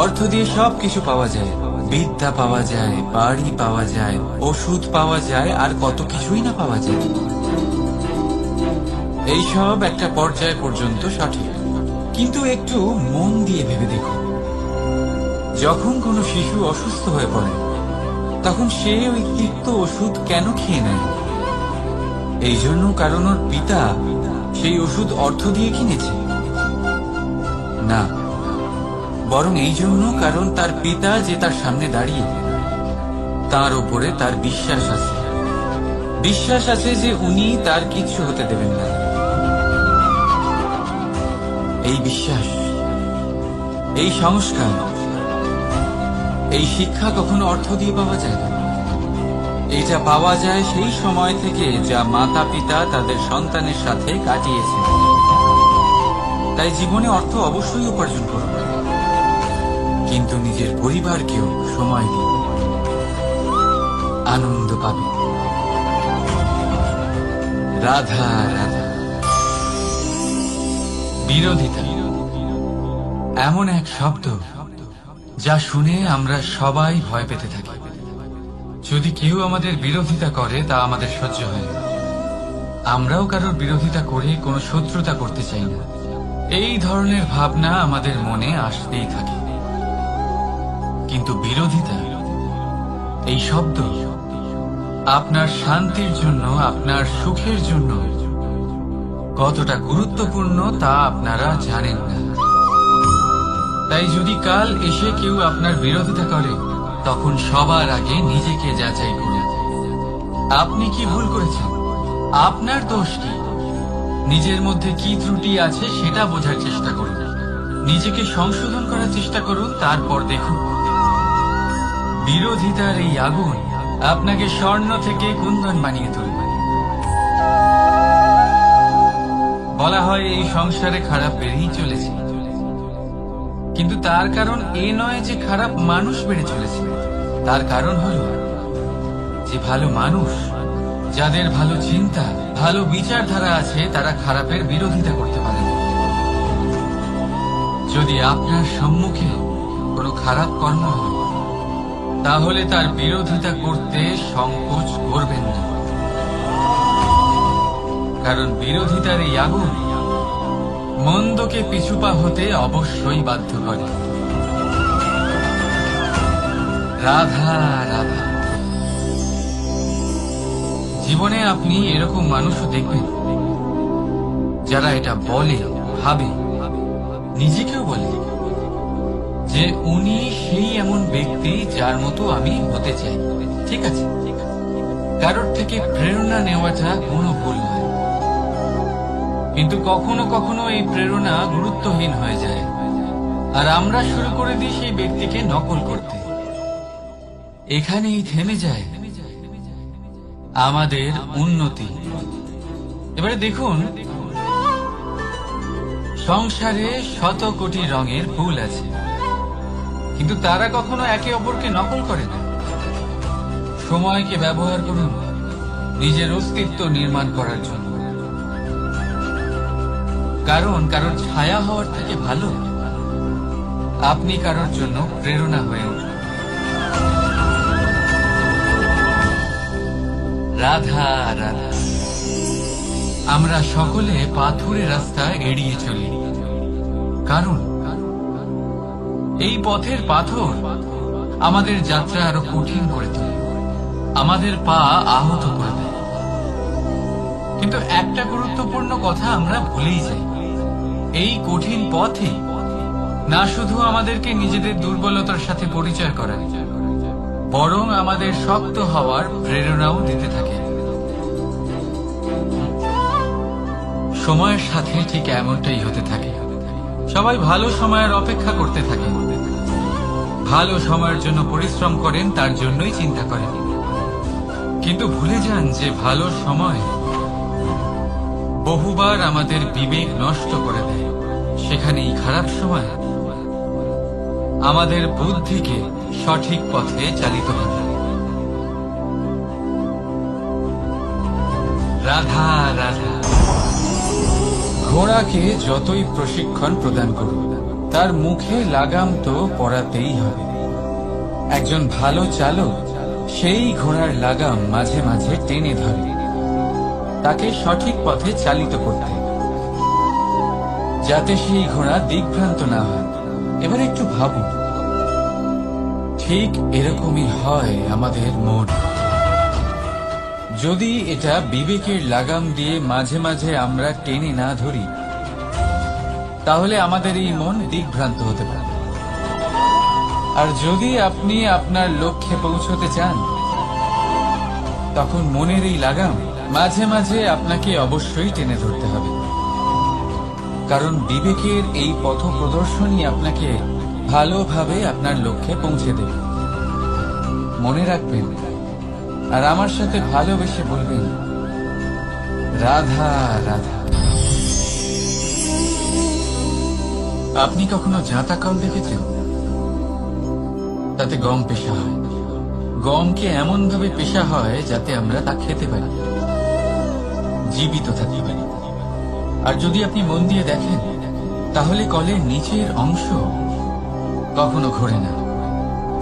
অর্থ দিয়ে সব কিছু পাওয়া যায়, বিদ্যা পাওয়া যায়, বাড়ি পাওয়া যায়, ওষুধ পাওয়া যায়, আর কত কিছুই না পাওয়া যায়। এইসব একটা পর্যায় পর্যন্ত সঠিক, কিন্তু একটু মন দিয়ে ভেবে দেখুন, যখন কোনো শিশু অসুস্থ হয়ে পড়ে তখন সে ওই তিক্ত ওষুধ কেন খেয়ে নেয়? এই জন্য কারণ ওর পিতা সেই ওষুধ অর্থ দিয়ে কিনেছে? না, বরং এই জন্য কারণ তার পিতা যে তার সামনে দাঁড়িয়ে, তার উপরে তার বিশ্বাস আছে। বিশ্বাস আছে যে উনি তার কিচ্ছু হতে দেবেন না। এই বিশ্বাস, এই সংস্কার, এই শিক্ষা কখনো অর্থ দিয়ে পাওয়া যায় না। এটা পাওয়া যায় সেই সময় থেকে যা মাতা পিতা তাদের সন্তানের সাথে কাটিয়েছে। তাই জীবনে অর্থ অবশ্যই উপার্জন করুন, কিন্তু নিজের পরিবারকেও সময় দিন, আনন্দ পাবেন। রাধা রাধা। বিরোধিতা এমন এক শব্দ যা শুনে আমরা সবাই ভয় পেতে থাকি। যদি কেউ আমাদের বিরোধিতা করে তা আমাদের সহ্য হয় না। আমরাও কারোর বিরোধিতা করে কোনো শত্রুতা করতে চাই না। এই ধরনের ভাবনা আমাদের মনে আসতেই থাকে। কিন্তু বিরোধিতা, এই শব্দ আপনার শান্তির জন্য, আপনার সুখের জন্য কতটা গুরুত্বপূর্ণ তা আপনারা জানেন না। তাই যদি কাল এসে কেউ আপনার বিরোধিতা করে, তখন সবার আগে নিজেকে যাচাই করুন। আপনি কি ভুল করেছেন? আপনার দোষ কি? নিজের মধ্যে কি ত্রুটি আছে সেটা বোঝার চেষ্টা করুন, নিজেকে সংশোধন করার চেষ্টা করুন, তারপর দেখুন বিরোধিতার এই আগুন আপনাকে স্বর্ণ থেকে কুন্দন বানিয়ে তুলবে। বলা হয় এই সংসারে খারাপ বেড়েই চলেছে, কিন্তু তার কারণ এ নয় যে খারাপ মানুষ বেড়ে চলেছে। তার কারণ হল যে ভালো মানুষ, যাদের ভালো চিন্তা, ভালো বিচারধারা আছে, তারা খারাপের বিরোধিতা করতে পারে। যদি আপনার সম্মুখে কোনো খারাপ কর্ম হয়, তাহলে তার বিরোধিতা করতে সংকোচ করবেন না, কারণ বিরোধিতার এই আগুন মন্দকে পিছুপা হতে অবশ্যই বাধ্য করে। রাধা রাধা। জীবনে আপনি এরকম মানুষও দেখবেন যারা এটা বলে, ভাবে, নিজেকেও বলে যে উনি সেই এমন ব্যক্তি যার মতো আমি হতে চাই। ঠিক আছে, কারোর থেকে প্রেরণা নেওয়াটা কোনো ভুল নয়, কিন্তু কখনো কখনো এই প্রেরণা গুরুত্বহীন হয়ে যায় আর আমরা শুরু করে দিই সেই ব্যক্তিকে নকল করতে। এখানেই থেমে যায় আমাদের উন্নতি। এবারে দেখুন, সংসারে শত কোটি রঙের ফুল আছে, কিন্তু তারা কখনো একে অপরকে নকল করে না। সময়কে ব্যবহার করুন নিজের অস্তিত্ব নির্মাণ করার জন্য, কারণ কারোর ছায়া হওয়ার থেকে ভালো আপনি কারোর জন্য প্রেরণা হয়ে উঠুন। রাধা রাধা। আমরা সকলে পাথুরে রাস্তা এড়িয়ে চলি, কারণ এই পথের পাথর আমাদের যাত্রা আরো কঠিন করে তোলে, আমাদের পা আহত করে দেয়। কিন্তু একটা গুরুত্বপূর্ণ কথা আমরা ভুলেই যাই, এই কঠিন পথে না শুধু আমাদেরকে নিজেদের দুর্বলতার সাথে পরিচয় করায়, বরং আমাদের শক্ত হওয়ার প্রেরণাও দিতে থাকে। সময়ের সাথে ঠিক এমনটাই হতে থাকে। সবাই ভালো সময়ের অপেক্ষা করতে থাকে, ভালো সময়ের জন্য পরিশ্রম করেন, তার জন্যই চিন্তা করেন, কিন্তু ভুলে যান যে ভালো সময় বহুবার আমাদের বিবেক নষ্ট করে দেয়। সেখানেই খারাপ সময় আমাদের বুদ্ধিকে সঠিক পথে চালিত করে। রাধা রাধা। ঘোড়াকে যতই প্রশিক্ষণ প্রদান করুন, তার মুখে লাগাম তো পরাতেই হবে। একজন ভালো চালক সেই ঘোড়ার লাগাম মাঝে মাঝে টেনে ধরে, তাকে সঠিক পথে চালিত করতে, যাতে সেই ঘোড়া দিকভ্রান্ত না হয়। এবার একটু ভাবুন, ঠিক এরকমই হয় আমাদের মন। যদি এটা বিবেকের লাগাম দিয়ে মাঝে মাঝে আমরা টেনে না ধরি, তাহলে আমাদের এই মন দিকভ্রান্ত হতে পারে। আর যদি আপনি আপনার লক্ষ্যে পৌঁছতে চান, তখন মনের এই লাগাম মাঝে মাঝে আপনাকে অবশ্যই টেনে ধরতে হবে, কারণ বিবেকের এই পথ প্রদর্শনই আপনাকে ভালোভাবে আপনার লক্ষ্যে পৌঁছে দেবে। মনে রাখবেন আর আমার সাথে ভালোবেসে বলবেন, রাধা রাধা। আপনি কখনো জাঁতা কল দেখেছেন? তাতে গম পেশা হয়। গমকে এমন ভাবে পেশা হয় যাতে আমরা তা খেতে পারি, জীবিত থাকতে পারি। আর যদি আপনি মন দিয়ে দেখেন, তাহলে কলের নিচের অংশ কখনো ঘোরে না,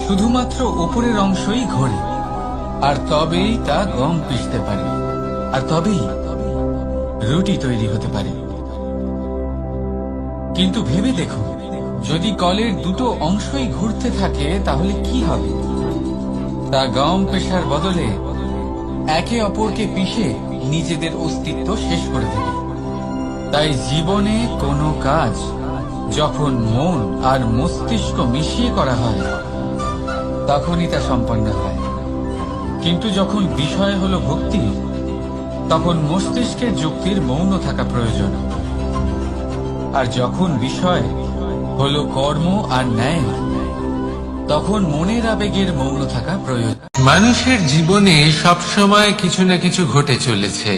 শুধুমাত্র উপরের অংশই ঘোরে। আর তবেই তা গম পিষতে পারে, আর তবেই রুটি তৈরি হতে পারে। কিন্তু ভেবে দেখুন, যদি কলের দুটো অংশই ঘুরতে থাকে, তাহলে কি হবে? তা গম পেশার বদলে একে অপরকে পিষে নিজেদের অস্তিত্ব শেষ করে দেবে। তাই জীবনে কোনো কাজ যখন মন আর মস্তিষ্ক মিশিয়ে করা হয়, তখনই তা সম্পন্ন হয়। কিন্তু যখন বিষয় হলো ভক্তি, তখন মস্তিষ্কের যুক্তির মৌন থাকা প্রয়োজন। আর যখন বিষয় হলো কর্ম আর ন্যায়, তখন মনের আবেগের মৌন থাকা প্রয়োজন। মানুষের জীবনে সবসময় কিছু না কিছু ঘটে চলেছে।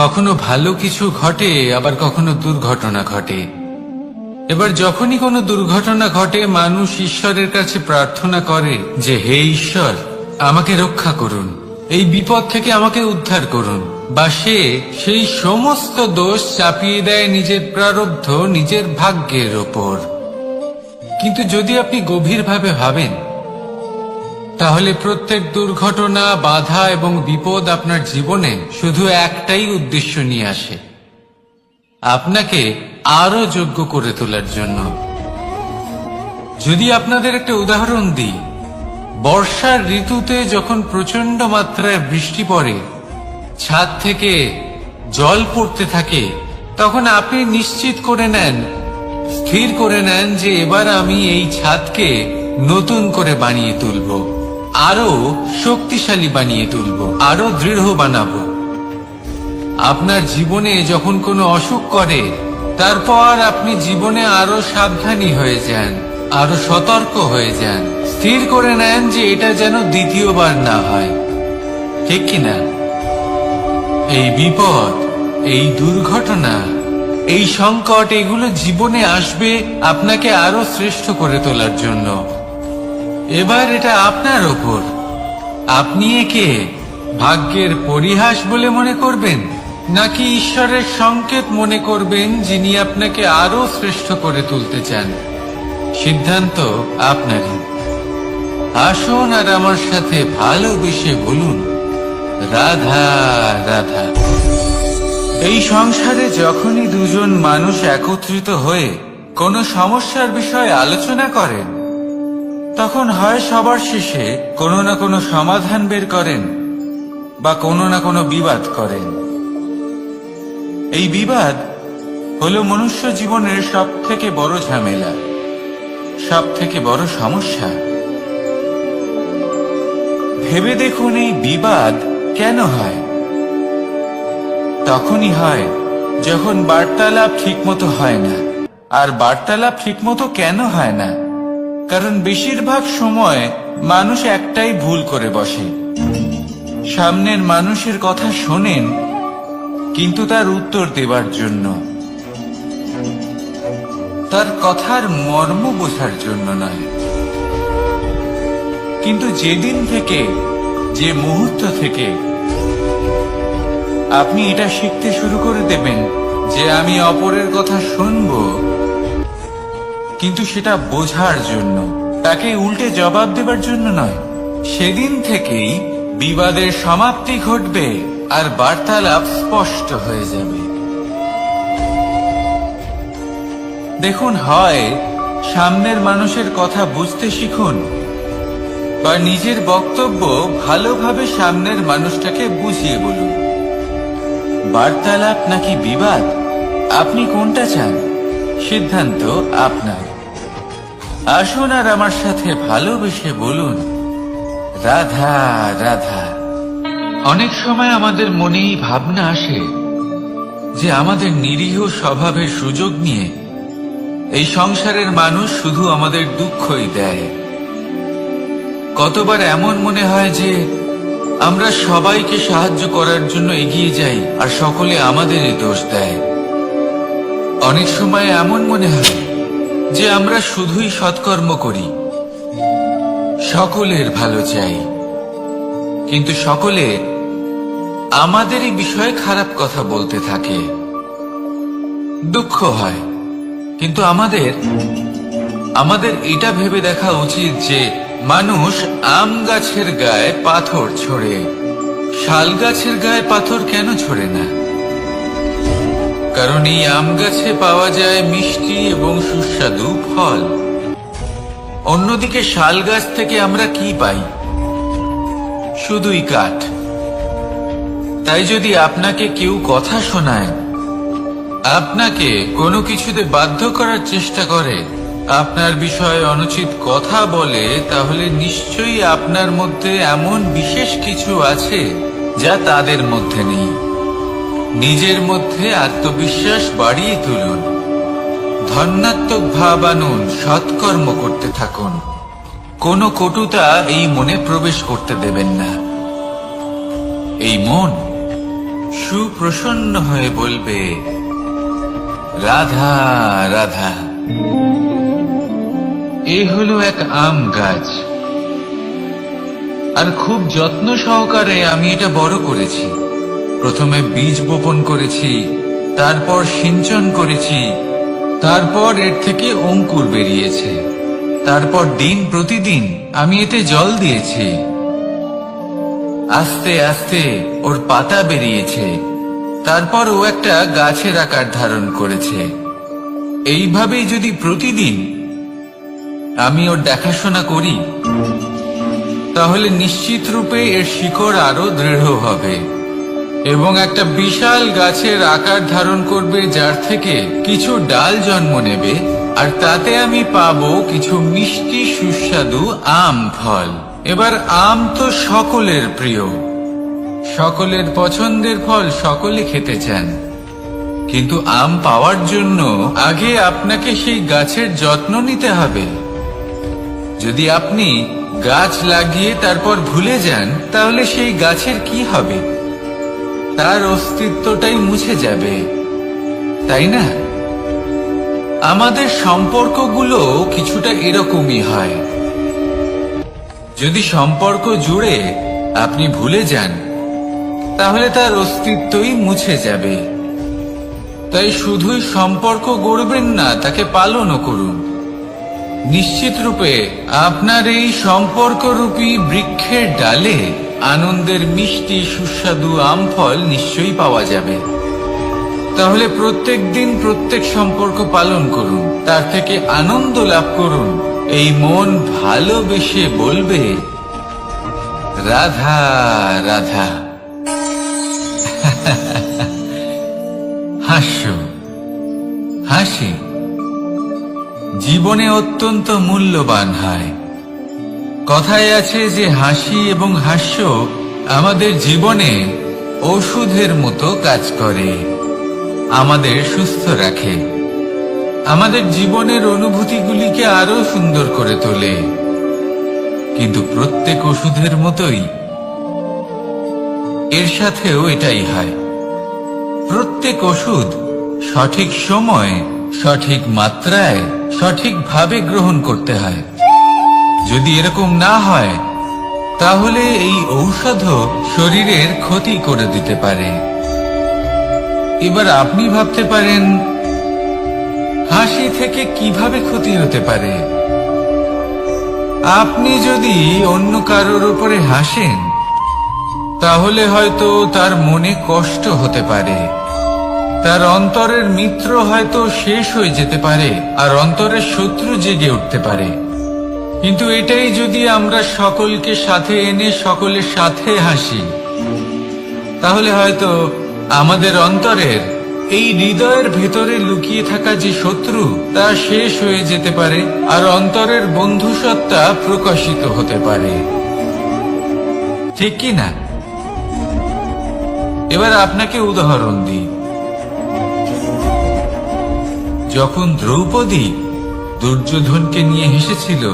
কখনো ভালো কিছু ঘটে, আবার কখনো দুর্ঘটনা ঘটে। এবার যখনই কোনো দুর্ঘটনা ঘটে, মানুষ ঈশ্বরের কাছে প্রার্থনা করে যে, হে ঈশ্বর, আমাকে রক্ষা করুন, এই বিপদ থেকে আমাকে উদ্ধার করুন। বা সে সেই সমস্ত দোষ চাপিয়ে দেয় নিজের প্রারব্ধ, নিজের ভাগ্যের ওপর। কিন্তু যদি আপনি গভীরভাবে ভাবেন, তাহলে প্রত্যেক দুর্ঘটনা, বাধা এবং বিপদ আপনার জীবনে শুধু একটাই উদ্দেশ্য নিয়ে আসে, আপনাকে আরো যোগ্য করে তোলার জন্য। যদি আপনাদের একটা উদাহরণ দিই, বর্ষার ঋতুতে যখন প্রচন্ড মাত্রায় বৃষ্টি পড়ে, ছাদ থেকে জল পড়তে থাকে, তখন আপনি নিশ্চিত করে নেন, স্থির করে নেন যে এবার আমি এই ছাদকে নতুন করে বানিয়ে তুলব, আরো শক্তিশালী বানিয়ে তুলব, আরো দৃঢ় বানাবো। আপনার জীবনে যখন কোনো অসুখ করে, তারপর আপনি জীবনে আরো সাবধানী হয়ে যান, আরো সতর্ক হয়ে যান, স্থির করে নেন যে এটা যেন দ্বিতীয়বার না হয়, ঠিক কিনা? এই বিপদ, এই দুর্ঘটনা, এই সংকট, এগুলো জীবনে আসবে আপনাকে আরো শ্রেষ্ঠ করে তোলার জন্য। এবার এটা আপনার ওপর। আপনি একে ভাগ্যের পরিহাস বলে মনে করবেন, নাকি ঈশ্বরের সংকেত মনে করবেন, যিনি আপনাকে আরো শ্রেষ্ঠ করে তুলতে চান? সিদ্ধান্ত আপনারই। আসুন আর আমার সাথে ভালোবেসে বলুন, রাধা রাধা। এই সংসারে যখনই দুজন মানুষ একত্রিত হয়ে কোনো সমস্যার বিষয়ে আলোচনা করেন, তখন হয় সবার শেষে কোনো না কোনো সমাধান বের করেন বা কোনো না কোনো বিবাদ করেন। এই বিবাদ হলো মনুষ্য জীবনের সব থেকে বড় ঝামেলা, সব থেকে বড় সমস্যা। ভেবে দেখুন, এই বিবাদ কেন হয়? তখনই হয় যখন বার্তালাপ ঠিকমতো হয় না। আর বার্তালাপ ঠিকমতো কেন হয় না? কারণ বেশিরভাগ সময় মানুষ একটাই ভুল করে বসে। সামনের মানুষের কথা শোনেন, কিন্তু তার উত্তর দেবার জন্য, তার কথার মর্ম বোঝার জন্য নয়। কিন্তু যেদিন থেকে, যে মুহূর্ত থেকে আপনি এটা শিখতে শুরু করে দেবেন যে আমি অপরের কথা শুনব, কিন্তু সেটা বোঝার জন্য, তাকে উল্টে জবাব দেবার জন্য নয়, সেদিন থেকেই বিবাদের সমাপ্তি ঘটবে আর বার্তালাপ স্পষ্ট হয়ে যাবে। দেখুন, হয় সামনের মানুষের কথা বুঝতে শিখুন, বা নিজের বক্তব্য ভালোভাবে সামনের মানুষটাকে বুঝিয়ে বলুন। বার্তালাপ নাকি বিবাদ, আপনি কোনটা চান? সিদ্ধান্ত আপনার। আসুন আর আমার সাথে ভালোবেসে বলুন, রাধা রাধা। অনেক সময় আমাদের মনেই ভাবনা আসে যে আমাদের নিরীহ স্বভাবের সুযোগ নিয়ে এই সংসারের মানুষ শুধু আমাদের দুঃখই দেয়। কতবার এমন মনে হয় যে আমরা সবাইকে সাহায্য করার জন্য এগিয়ে যাই আর সকলে আমাদেরই দোষ দেয়। অনেক সময় এমন মনে হয় যে আমরা শুধুই সৎকর্ম করি, সকলের ভালো চাই, কিন্তু সকলে আমাদেরই বিষয়ে খারাপ কথা বলতে থাকে। দুঃখ হয়, কিন্তু আমাদের এটা ভেবে দেখা উচিত যে মানুষ আম গাছের গায়ে পাথর ছোড়ে, শাল গাছের গায়ে পাথর কেন ছোড়ে না? কারণ এই আম গাছে পাওয়া যায় মিষ্টি এবং সুস্বাদু ফল। অন্যদিকে শাল গাছ থেকে আমরা কি পাই? শুধুই কাঠ। তাই যদি আপনাকে কেউ কথা শোনায়, আপনাকে কোনো কিছুতে বাধ্য করার চেষ্টা করে, আপনার বিষয়ে অনুচিত কথা বলে, তাহলে নিশ্চয়ই আপনার মধ্যে এমন বিশেষ কিছু আছে যা তাদের মধ্যে নেই। নিজের মধ্যে আত্মবিশ্বাস বাড়িয়ে তুলুন, ধন্যাত্মক ভাব আনুন, সৎকর্ম করতে থাকুন। কোনো কটুতা এই মনে প্রবেশ করতে দেবেন না। এই মন সুপ্রসন্ন হয়ে বলবে, রাধা রাধা। এ হলো এক আম গাছ, আর খুব যত্ন সহকারে আমি এটা বড় করেছি। প্রথমে বীজ বপন করেছি, তারপর সিঞ্চন করেছি, তারপর এর থেকে অঙ্কুর বেরিয়েছে, তারপর দিন প্রতিদিন আমি এতে জল দিয়েছি। আস্তে আস্তে ওর পাতা বেরিয়েছে, তারপর ও একটা গাছের আকার ধারণ করেছে। এইভাবেই যদি প্রতিদিন আমি ওর দেখাশোনা করি, তাহলে নিশ্চিত রূপে এর শিকড় আরো দৃঢ় হবে এবং একটা বিশাল গাছের আকার ধারণ করবে, যার থেকে কিছু ডাল জন্ম নেবে, আর তাতে আমি পাবো কিছু মিষ্টি সুস্বাদু আম ফল। এবার আম তো সকলের প্রিয়, সকলের পছন্দের ফল, সকলে খেতে চান। কিন্তু আম পাওয়ার জন্য আগে আপনাকে সেই গাছের যত্ন নিতে হবে। যদি আপনি গাছ লাগিয়ে তারপর ভুলে যান, তাহলে সেই গাছের কি হবে? তার অস্তিত্বটাই মুছে যাবে, তাই না? আমাদের সম্পর্কগুলো কিছুটা এরকমই হয়। যদি সম্পর্ক জুড়ে আপনি ভুলে যান, তাহলে তার অস্তিত্বই মুছে যাবে। তাই শুধুই সম্পর্ক গড়বেন না, তাকে পালনও করুন। নিশ্চিত রূপে আপনার এই সম্পর্করূপী বৃক্ষের ডালে আনন্দের মিষ্টি সুস্বাদু আম ফল নিশ্চয়ই পাওয়া যাবে। তাহলে প্রত্যেক দিন প্রত্যেক সম্পর্ক পালন করুন, তার থেকে আনন্দ লাভ করুন। এই মন ভালোবেসে বলবে, রাধা রাধা। হাস্য, হাসি জীবনে অত্যন্ত মূল্যবান হয়। কথায় আছে যে হাসি এবং হাস্য আমাদের জীবনে ওষুধের মতো কাজ করে, আমাদের সুস্থ রাখে, আমাদের জীবনের অনুভূতিগুলিকে আরো সুন্দর করে তোলে। কিন্তু প্রত্যেক ওষুধের মতোই এর সাথেও এটাই হয়। প্রত্যেক ওষুধ সঠিক সময়, সঠিক মাত্রায়, সঠিকভাবে গ্রহণ করতে হয়। যদি এরকম না হয়, তাহলে এই ঔষধও শরীরের ক্ষতি করে দিতে পারে। এবার আপনি ভাবতে পারেন, হাসি থেকে কিভাবে ক্ষতি হতে পারে? আপনি যদি অন্য কারোর উপরে হাসেন, তাহলে হয়তো তার মনে কষ্ট হতে পারে, তার অন্তরের মিত্র হয়তো শেষ হয়ে যেতে পারে, আর অন্তরের শত্রু জেগে উঠতে পারে। কিন্তু এটাই যদি আমরা সকলকে সাথে এনে সকলের সাথে হাসি, তাহলে হয়তো আমাদের অন্তরের এই হৃদয়ের ভেতরে লুকিয়ে থাকা যে শত্রু, তা শেষ হয়ে যেতে পারে, আর অন্তরের বন্ধুসত্তা প্রকাশিত হতে পারে। ঠিক কি না? এবার আপনাকে উদাহরণ দিই। যখন দ্রৌপদী দুর্যোধনকে নিয়ে হেসেছিল,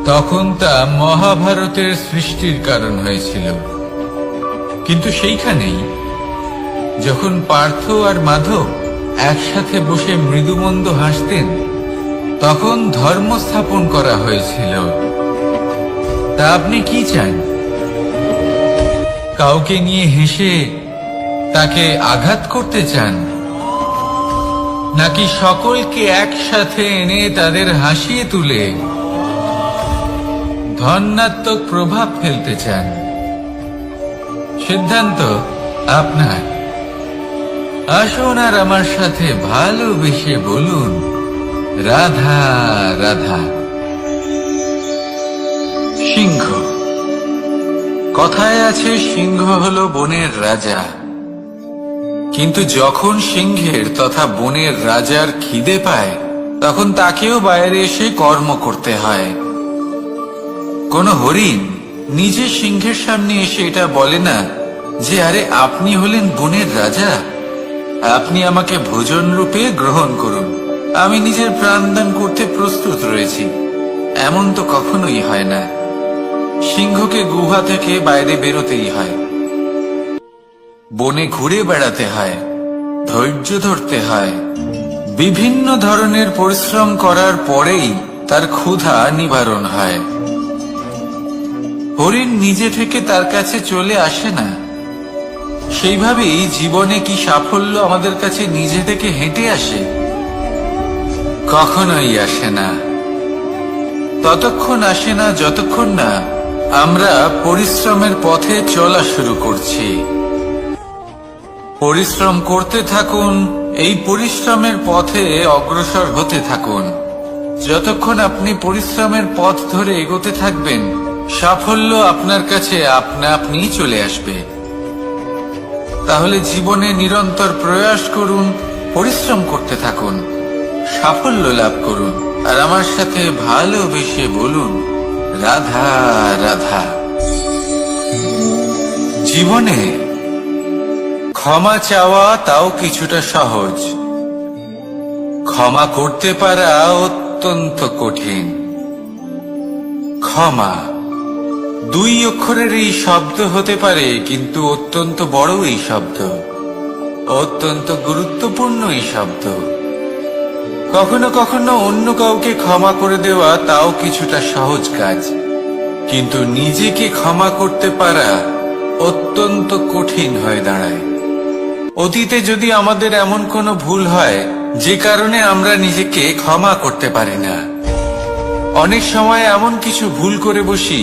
তখন তা মহাভারতের সৃষ্টির কারণ হয়েছিল। কিন্তু সেইখানেই যখন পার্থ আর মাধব একসাথে বসে মৃদুমন্দ হাসতেন, তখন ধর্ম স্থাপন করা হয়েছিল। তা আপনি কি চান? কাউকে নিয়ে হেসে তাকে আঘাত করতে চান, নাকি সকলকে একসাথে এনে তাদের হাসিয়ে তুলে ধনাত্মক প্রভাব ফেলতে চান? সিদ্ধান্ত আপনার। আসুন আর আমার সাথে ভালোবেসে বলুন, রাধা রাধা। সিংহ। কথায় আছে সিংহ হলো বনের রাজা। কিন্তু যখন সিংহের তথা বনের রাজার খিদে পায়, তখন তাকেও বাইরে এসে কর্ম করতে হয়। কোন হরিণ নিজে সিংহের সামনে এসে এটা বলে না যে, আরে আপনি হলেন বনের রাজা, আপনি আমাকে ভোজন রূপে গ্রহণ করুন, আমি নিজের প্রাণদান করতে প্রস্তুত রয়েছি। এমন তো কখনোই হয় না। সিংহকে গুহা থেকে বাইরে বেরোতেই হয়, বনে ঘুরে বেড়াতে হয়, ধৈর্য ধরতে হয়, বিভিন্ন ধরনের পরিশ্রম করার পরেই তার ক্ষুধা নিবারণ হয়। হরিণ নিজে থেকে তার কাছে চলে আসে না। সেইভাবেই জীবনে কি সাফল্য আমাদের কাছে নিজে থেকে হেঁটে আসে? কখনোই আসে না। ততক্ষণ আসে না যতক্ষণ না আমরা পরিশ্রমের পথে চলা শুরু করছি। পরিশ্রম করতে থাকুন, এই পরিশ্রমের পথে অগ্রসর হতে থাকুন। যতক্ষণ আপনি পরিশ্রমের পথ ধরে এগোতে থাকবেন, সাফল্য আপনার কাছে আপনা আপনিই চলে আসবে। তাহলে জীবনে নিরন্তর প্রয়াস করুন, পরিশ্রম করতে থাকুন, সাফল্য লাভ করুন, আর আমার সাথে ভালোবেসে বলুন, রাধা রাধা। জীবনে ক্ষমা চাওয়া তাও কিছুটা সহজ, ক্ষমা করতে পারা অত্যন্ত কঠিন। ক্ষমা 2 অক্ষরের এই শব্দ হতে পারে, কিন্তু অত্যন্ত বড় এই শব্দ, অত্যন্ত গুরুত্বপূর্ণ এই শব্দ। কখনো কখনো অন্য কাউকে ক্ষমা করে দেওয়া তাও কিছুটা সহজ কাজ, কিন্তু নিজেকে ক্ষমা করতে পারা অত্যন্ত কঠিন হয়ে দাঁড়ায়। অতীতে যদি আমাদের এমন কোনো ভুল হয় যে কারণে আমরা নিজেকে ক্ষমা করতে পারি না, অনেক সময় এমন কিছু ভুল করে বসি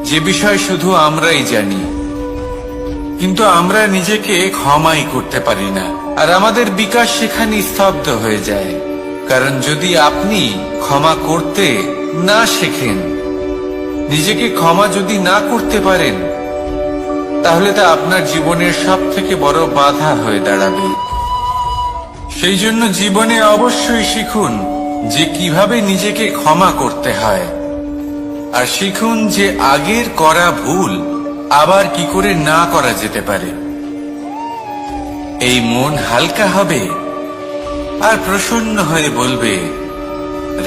যে বিষয় শুধু আমরাই জানি, কিন্তু আমরা নিজেকে ক্ষমাই করতে পারি না, আর আমাদের বিকাশ সেখানে স্তব্ধ হয়ে যায়। কারণ যদি আপনি ক্ষমা করতে না শেখেন, নিজেকে ক্ষমা যদি না করতে পারেন, তাহলে তা আপনার জীবনের সবথেকে বড় বাধা হয়ে দাঁড়াবে। সেই জন্য জীবনে অবশ্যই শিখুন যে কিভাবে নিজেকে ক্ষমা করতে হয়, আর শিখুন যে আগের করা ভুল আবার কি করে না করা যেতে পারে। এই মন হালকা হবে আর প্রসন্ন হয়ে বলবে,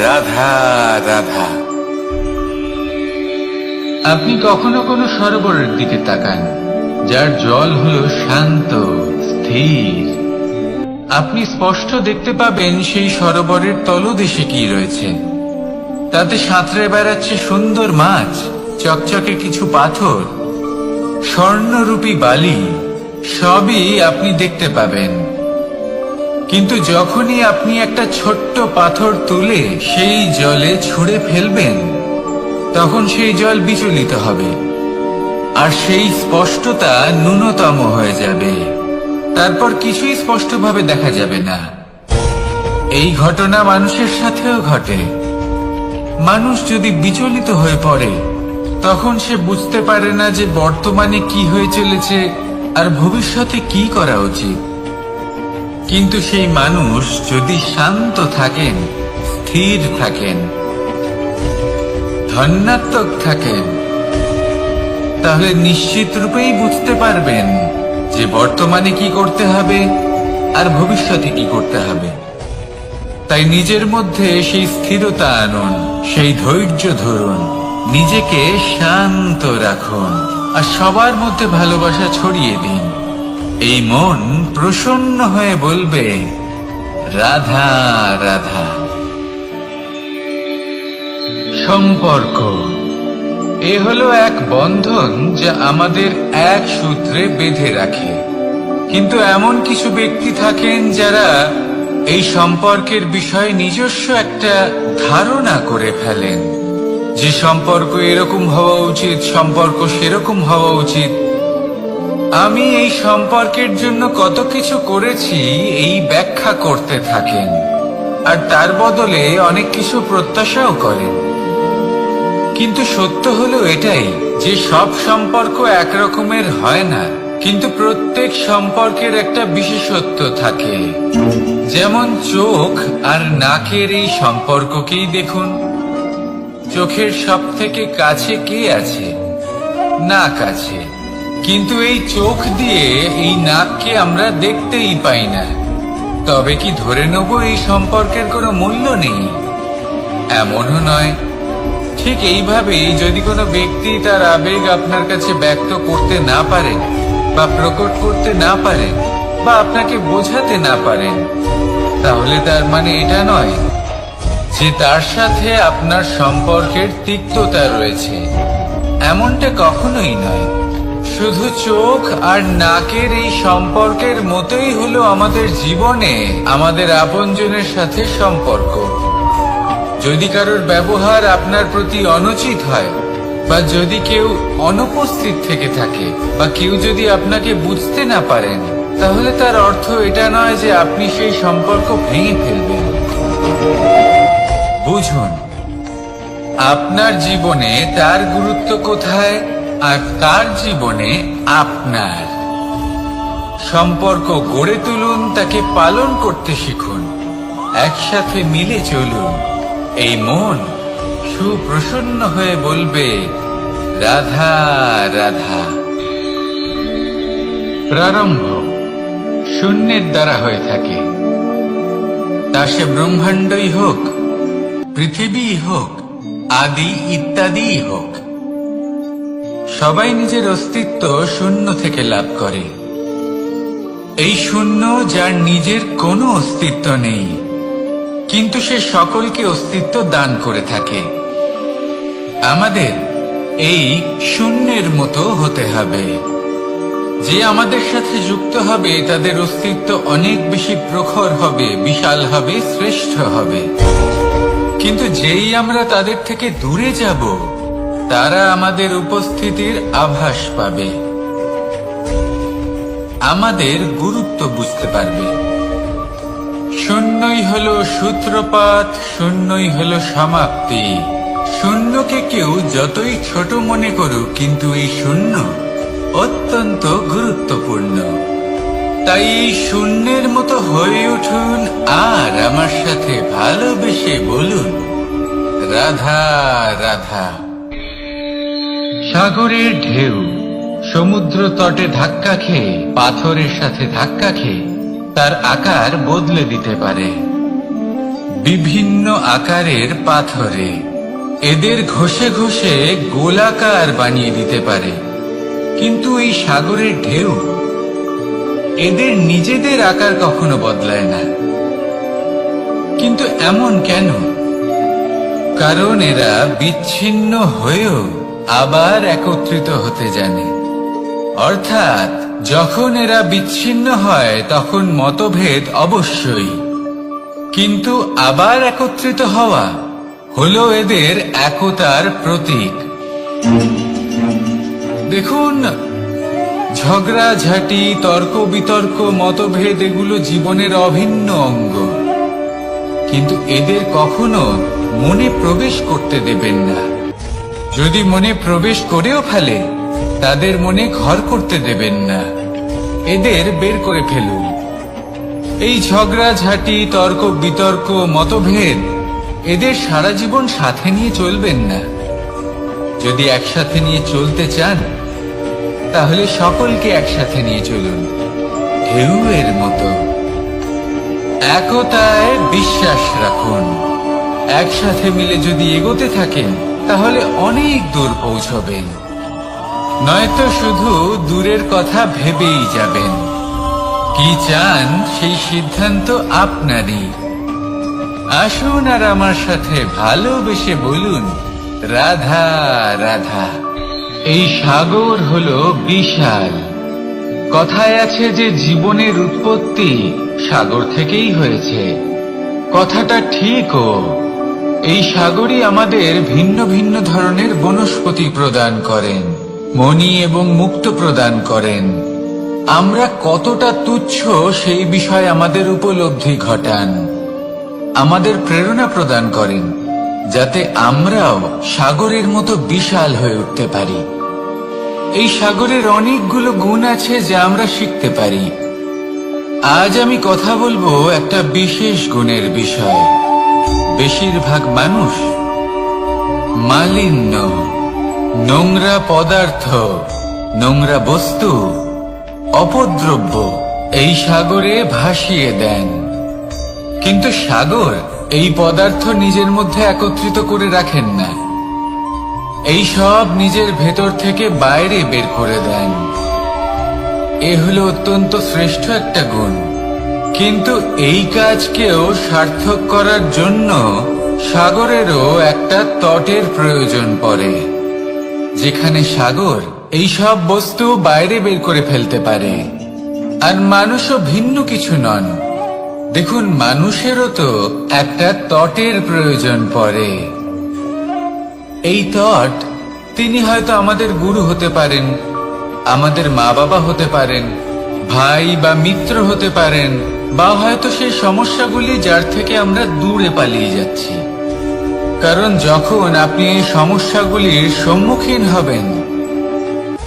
রাধা রাধা। আপনি কখনো কোনো সরোবরের দিকে তাকান যার জল হলো শান্ত, স্থির। আপনি স্পষ্ট দেখতে পাবেন সেই সরোবরের তলদেশে কি রয়েছে। তাতে সাঁতরে বেড়াচ্ছে সুন্দর মাছ, চকচকে কিছু পাথর, স্বর্ণরূপী বালি, সবই আপনি দেখতে পাবেন। কিন্তু যখনই আপনি একটা ছোট্ট পাথর তুলে সেই জলে ছুঁড়ে ফেলবেন, তখন সেই জল বিচলিত হবে, আর সেই স্পষ্টতা ন্যূনতম হয়ে যাবে। তারপর কিছুই স্পষ্টভাবে দেখা যাবে না। এই ঘটনা মানুষের সাথেও ঘটে। মানুষ যদি বিচলিত হয়ে পড়ে, তখন সে বুঝতে পারে না যে বর্তমানে কি হয়ে চলেছে আর ভবিষ্যতে কি করা উচিত। কিন্তু সেই মানুষ যদি শান্ত থাকেন, স্থির থাকেন, ধন্যাত্মক থাকেন, তাহলে নিশ্চিত রূপেই বুঝতে পারবেন যে বর্তমানে কি করতে হবে আর ভবিষ্যতে কি করতে হবে। তাই নিজের মধ্যে সেই স্থিরতা আনুন, সেই ধৈর্য ধরুন, নিজেকে শান্ত রাখুন, আর সবার মধ্যে ভালোবাসা ছড়িয়ে দিন। এই মন প্রসন্ন হয়ে বলবে, রাধা রাধা। সম্পর্ক এ হলো এক বন্ধন যা আমাদের এক সূত্রে বেঁধে রাখে। কিন্তু এমন কিছু ব্যক্তি থাকেন যারা এই সম্পর্কের বিষয়ে নিজস্ব একটা ধারণা করে ফেলেন, যে সম্পর্ক এরকম হওয়া উচিত, সম্পর্ক সেরকম হওয়া উচিত। আমি এই সম্পর্কের জন্য কত কিছু করেছি এই ব্যাখ্যা করতে থাকেন, আর তার বদলে অনেক কিছু প্রত্যাশাও করেন। কিন্তু সত্য হলো এটাই যে সব সম্পর্ক একরকমের হয় না, কিন্তু প্রত্যেক সম্পর্কের একটা বিশেষত্ব থাকে। যেমন চোখ আর নাকের এই সম্পর্ককেই দেখুন। চোখের সব থেকে কাছে কে আছে? নাক আছে। কিন্তু এই চোখ দিয়ে এই নাককে আমরা দেখতেই পাই না। তবে কি ধরে নেব এই সম্পর্কের কোনো মূল্য নেই? এমনও নয়। ঠিক এইভাবেই যদি কোনো ব্যক্তি তার আবেগ আপনার কাছে ব্যক্ত করতে না পারে, বা প্রকট করতে না পারে, বা আপনাকে বোঝাতে না পারেন, তাহলে তার মানে এটা নয় যে তার সাথে আপনার সম্পর্কের তিক্ততা রয়েছে। এমনটা কখনোই নয়। শুধু চোখ আর নাকের এই সম্পর্কের মতোই হলো আমাদের জীবনে আমাদের আপনজনের সাথে সম্পর্ক। যদি কারোর ব্যবহার আপনার প্রতি অনুচিত হয়, বা যদি কেউ অনুপস্থিত থেকে থাকে, বা কেউ যদি আপনাকে বুঝতে না পারেন, তাহলে তার অর্থ এটা নয় যে আপনি সেই সম্পর্ক ভেঙে ফেলবেন। বুঝুন, আপনার জীবনে তার গুরুত্ব কোথায় আর তার জীবনে আপনার। সম্পর্ক গড়ে তুলুন, তাকে পালন করতে শিখুন, একসাথে মিলে চলুন। এই মন সুপ্রসন্ন হয়ে বলবে, রাধা রাধা। প্রারম্ভ শূন্যের দ্বারা হয়ে থাকে, তা সে ব্রহ্মাণ্ডই হোক, পৃথিবী হোক, আদি ইত্যাদি হোক। সবাই নিজের অস্তিত্ব শূন্য থেকে লাভ করে। এই শূন্য যার নিজের কোনো অস্তিত্ব নেই, কিন্তু সে সকলকে অস্তিত্ব দান করে থাকে। আমাদের এই শূন্যের মতো হতে হবে। যে আমাদের সাথে যুক্ত হবে তাদের অস্তিত্ব অনেক বেশি প্রখর হবে, বিশাল হবে, শ্রেষ্ঠ হবে। কিন্তু যেই আমরা তাদের থেকে দূরে যাব, তারা আমাদের উপস্থিতির আভাস পাবে, আমাদের গুরুত্ব বুঝতে পারবে। শূন্যই হলো সূত্রপাত, শূন্যই হলো সমাপ্তি। শূন্যকে কেউ যতই ছোট মনে করুক, কিন্তু এই শূন্য অত্যন্ত গুরুত্বপূর্ণ। তাই এই শূন্যের মতো হয়ে উঠুন আর আমার সাথে ভালোবেসে বলুন, রাধা রাধা। সাগরের ঢেউ সমুদ্র তটে ধাক্কা খেয়ে, পাথরের সাথে ধাক্কা খেয়ে তার আকার বদলে দিতে পারে। বিভিন্ন আকারের পাথরে এদের ঘষে ঘষে গোলাকার বানিয়ে দিতে পারে। কিন্তু এই সাগরের ঢেউ এদের নিজেদের আকার কখনো বদলায় না। কিন্তু এমন কেন? কারণ এরা বিচ্ছিন্ন হয়েও আবার একত্রিত হতে জানে। অর্থাৎ যখন এরা বিচ্ছিন্ন হয় তখন মতভেদ অবশ্যই, কিন্তু আবার একত্রিত হওয়া হলো এদের একতার প্রতীক। দেখুন, ঝগড়াঝাটি, তর্ক বিতর্ক, মতভেদ এগুলো জীবনের অভিন্ন অঙ্গ, কিন্তু এদের কখনো মনে প্রবেশ করতে দেবেন না। যদি মনে প্রবেশ করেও ফেলে, তাদের মনে ঘর করতে দেবেন না, এদের বের করে ফেলুন। এই ঝগড়াঝাটি, তর্ক বিতর্ক, মতভেদ এদের সারা জীবন সাথে নিয়ে চলবেন না। যদি একসাথে নিয়ে চলতে চান, তাহলে সকলকে একসাথে নিয়ে চলুন, ঢেউয়ের মতো। একতায় বিশ্বাস রাখুন। একসাথে মিলে যদি এগোতে থাকেন, তাহলে অনেক দূর পৌঁছবেন। নয়তো শুধু দূরের কথা ভেবেই যাবেন। কি চান সেই সিদ্ধান্ত আপনারই। আসুন আর আমার সাথে ভালোবেসে বলুন, রাধা রাধা। এই সাগর হলো বিশাল। কথায় আছে যে জীবনের উৎপত্তি সাগর থেকেই হয়েছে। কথাটা ঠিকও। এই সাগরই আমাদের ভিন্ন ভিন্ন ধরনের বনস্পতি প্রদান করেন, মণি এবং মুক্ত প্রদান করেন। আমরা কতটা তুচ্ছ সেই বিষয়ে আমাদের উপলব্ধি ঘটান, আমাদের প্রেরণা প্রদান করেন, যাতে আমরাও সাগরের মতো বিশাল হয়ে উঠতে পারি। এই সাগরের অনেকগুলো গুণ আছে যা আমরা শিখতে পারি। আজ আমি কথা বলবো একটা বিশেষ গুণের বিষয়। বেশিরভাগ মানুষ মালিন্য, নোংরা পদার্থ, নোংরা বস্তু, অপদ্রব্য এই সাগরে ভাসিয়ে দেন। কিন্তু সাগর এই পদার্থ নিজের মধ্যে একত্রিত করে রাখেন না, এই সব নিজের ভেতর থেকে বাইরে বের করে দেন। এ হলো অত্যন্ত শ্রেষ্ঠ একটা গুণ। কিন্তু এই কাজকেও সার্থক করার জন্য সাগরেরও একটা তটের প্রয়োজন পড়ে, যেখানে সাগর এই সব বস্তু বাইরে বের করে ফেলতে পারে। আর মানুষও ভিন্ন কিছু নন। দেখুন, মানুষেরও তো একটা তটের প্রয়োজন পড়ে। এই তট, তিনি হয়তো আমাদের গুরু হতে পারেন, আমাদের মা বাবা হতে পারেন, ভাই বা মিত্র হতে পারেন, বা হয়তো সেই সমস্যাগুলি যার থেকে আমরা দূরে পালিয়ে যাচ্ছি। কারণ যখন আপনি এই সমস্যাগুলির সম্মুখীন হবেন,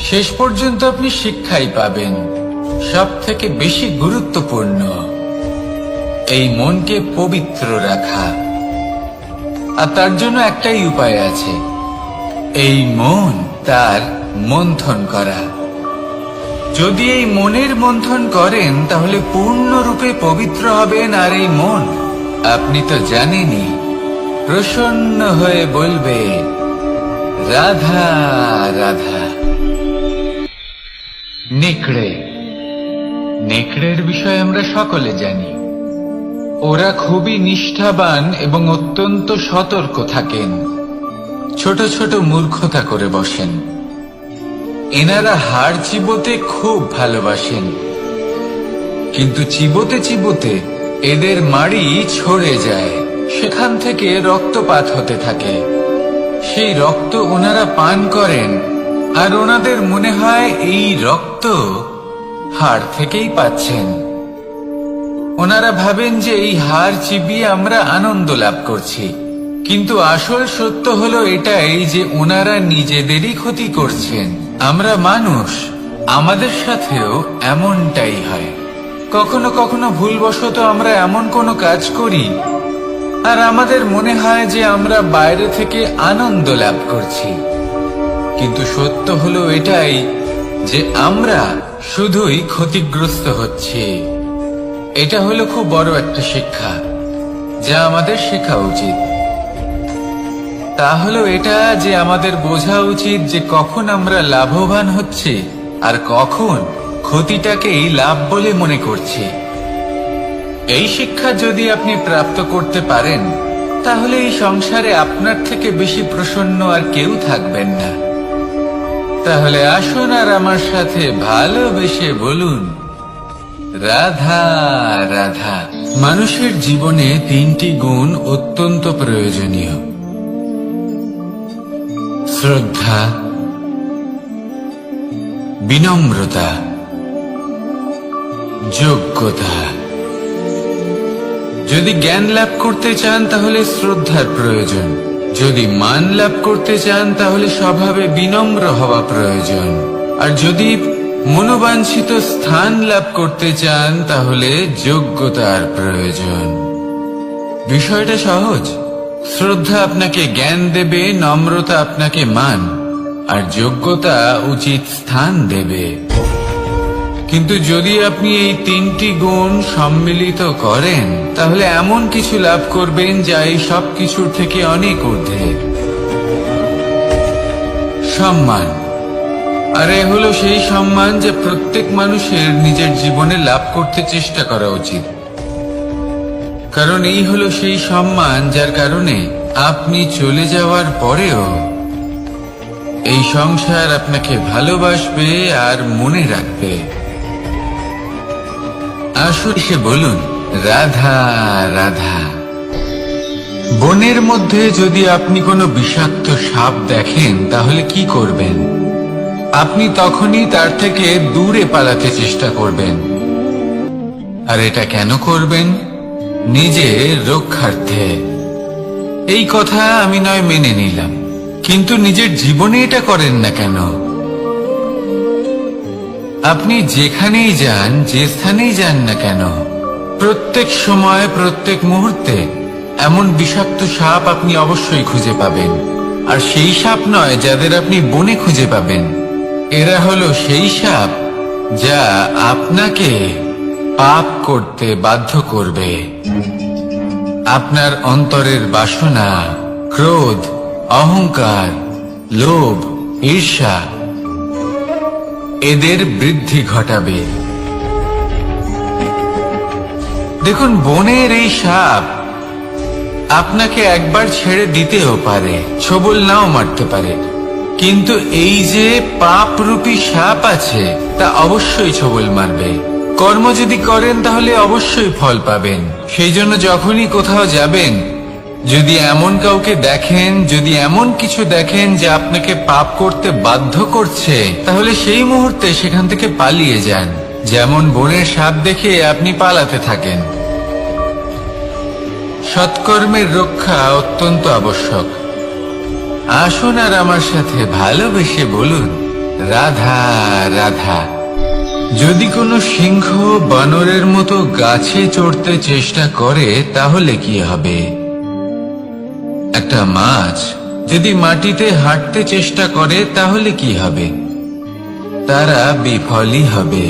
শেষ পর্যন্ত আপনি শিক্ষাই পাবেন। সব থেকে বেশি গুরুত্বপূর্ণ এই মনকে পবিত্র রাখা, আর তার জন্য একটাই উপায় আছে, এই মন তার মন্থন করা। যদি এই মনের মন্থন করেন তাহলে পূর্ণরূপে পবিত্র হবেন, আর এই মন, আপনি তো জানেনই, প্রসন্ন হয়ে বলবে রাধা রাধা। নেকড়ে, নেকড়ের বিষয়ে আমরা সকলে জানি। ওরা খুবই নিষ্ঠাবান এবং অত্যন্ত সতর্ক থাকেন। ছোট ছোট মূর্খতা করে বসেন। এনারা হাড় চিবোতে খুব ভালোবাসেন, কিন্তু চিবোতে চিবোতে এদের মাড়ি ছড়ে যায়, সেখান থেকে রক্তপাত হতে থাকে। সেই রক্ত ওনারা পান করেন, আর ওনাদের মনে হয় এই রক্ত হাড় থেকেই পাচ্ছেন। ওনারা ভাবেন যে এই হাড় চিবিয়ে আমরা আনন্দ লাভ করছি, কিন্তু আসল সত্য হলো এটাই যে ওনারা নিজেদেরই ক্ষতি করছেন। আমরা মানুষ, আমাদের সাথেও এমনটাই হয়। কখনো কখনো ভুলবশত আমরা এমন কোনো কাজ করি, আর আমাদের মনে হয় যে আমরা বাইরে থেকে আনন্দ লাভ করছি, কিন্তু সত্য হলো এটাই যে আমরা শুধুই ক্ষতিগ্রস্ত হচ্ছি। এটা হলো খুব বড় একটা শিক্ষা, যা আমাদের শেখা উচিত। তা হলো এটা যে আমাদের বোঝা উচিত যে কখন আমরা লাভবান হচ্ছি আর কখন ক্ষতিটাকেই লাভ বলে মনে করছি। এই শিক্ষা যদি আপনি প্রাপ্ত করতে পারেন, তাহলে এই সংসারে আপনার থেকে বেশি প্রসন্ন আর কেউ থাকবেন না। তাহলে আসুন আর আমার সাথে ভালোবেসে বলুন রাধা রাধা। মানুষের জীবনে তিনটি গুণ অত্যন্ত প্রয়োজনীয়: শ্রদ্ধা, বিনম্রতা, যোগ্যতা। যদি জ্ঞান লাভ করতে চান তাহলে শ্রদ্ধার প্রয়োজন, যদি মান লাভ করতে চান তাহলে স্বভাবে বিনম্র হওয়া প্রয়োজন, আর যদি মনোবাঞ্ছিত স্থান লাভ করতে চান তাহলে যোগ্যতার প্রয়োজন। বিষয়টা সহজ। শ্রদ্ধা আপনাকে জ্ঞান দেবে, নম্রতা আপনাকে মান, আর যোগ্যতা উচিত স্থান দেবে। কিন্তু যদি আপনি এই তিনটি গুণ সম্মিলিত করেন তাহলে এমন কিছু লাভ করবেন যা এই সব কিছুর থেকে অনেক ঊর্ধ্বে। সম্মান। আর এ হলো সেই সম্মান যে প্রত্যেক মানুষের নিজের জীবনে লাভ করতে চেষ্টা করা উচিত, কারণ এই হলো সেই সম্মান যার কারণে আপনি চলে যাওয়ার পরেও এই সংসার আপনাকে ভালোবাসবে আর মনে রাখবে। আসুন সে বলুন রাধা রাধা। বনের মধ্যে যদি আপনি কোনো বিষাক্ত সাপ দেখেন তাহলে কি করবেন? আপনি তখনই তার থেকে দূরে পালাতে চেষ্টা করবেন। আর এটা কেন করবেন? নিজের রক্ষার্থে। এই কথা আমি নয় মেনে নিলাম, কিন্তু নিজের জীবনে এটা করেন না কেন? আপনি যেখানেই যান, যে স্থানেই যান না কেন, প্রত্যেক সময় প্রত্যেক মুহূর্তে এমন বিষাক্ত সাপ আপনি অবশ্যই খুঁজে পাবেন। আর সেই সাপ নয় যাদের আপনি বনে খুঁজে পাবেন, এরা হলো সেই সাপ যা আপনাকে পাপ করতে বাধ্য করবে। আপনার অন্তরের বাসনা, ক্রোধ, অহংকার, লোভ, ঈর্ষা এদের বৃদ্ধি ঘটাবে। দেখুন, বনের এই সাপ আপনাকে একবার ছেড়ে দিতেও পারে, ছোবল নাও মারতে পারে, কিন্তু এই যে পাপরূপী সাপ আছে তা অবশ্যই ছোবল মারবে। কর্ম যদি করেন তাহলে অবশ্যই ফল পাবেন। সেই জন্য যখনই কোথাও যাবেন, যদি এমন কাউকে দেখেন, যদি এমন কিছু দেখেন যে আপনাকে পাপ করতে বাধ্য করছে, তাহলে সেই মুহূর্তে সেখান থেকে পালিয়ে যান। যেমন বনের সাপ দেখে আপনি পালাতে থাকেন। সৎকর্মের রক্ষা অত্যন্ত আবশ্যক। আসুন আর আমার সাথে ভালোবেসে বলুন, রাধা রাধা। যদি কোনো সিংহ বানরের মতো গাছে চড়তে চেষ্টা করে তাহলে কি হবে? একটা মাছ যদি মাটিতে হাঁটতে চেষ্টা করে তাহলে কি হবে? তারা বিফলই হবে।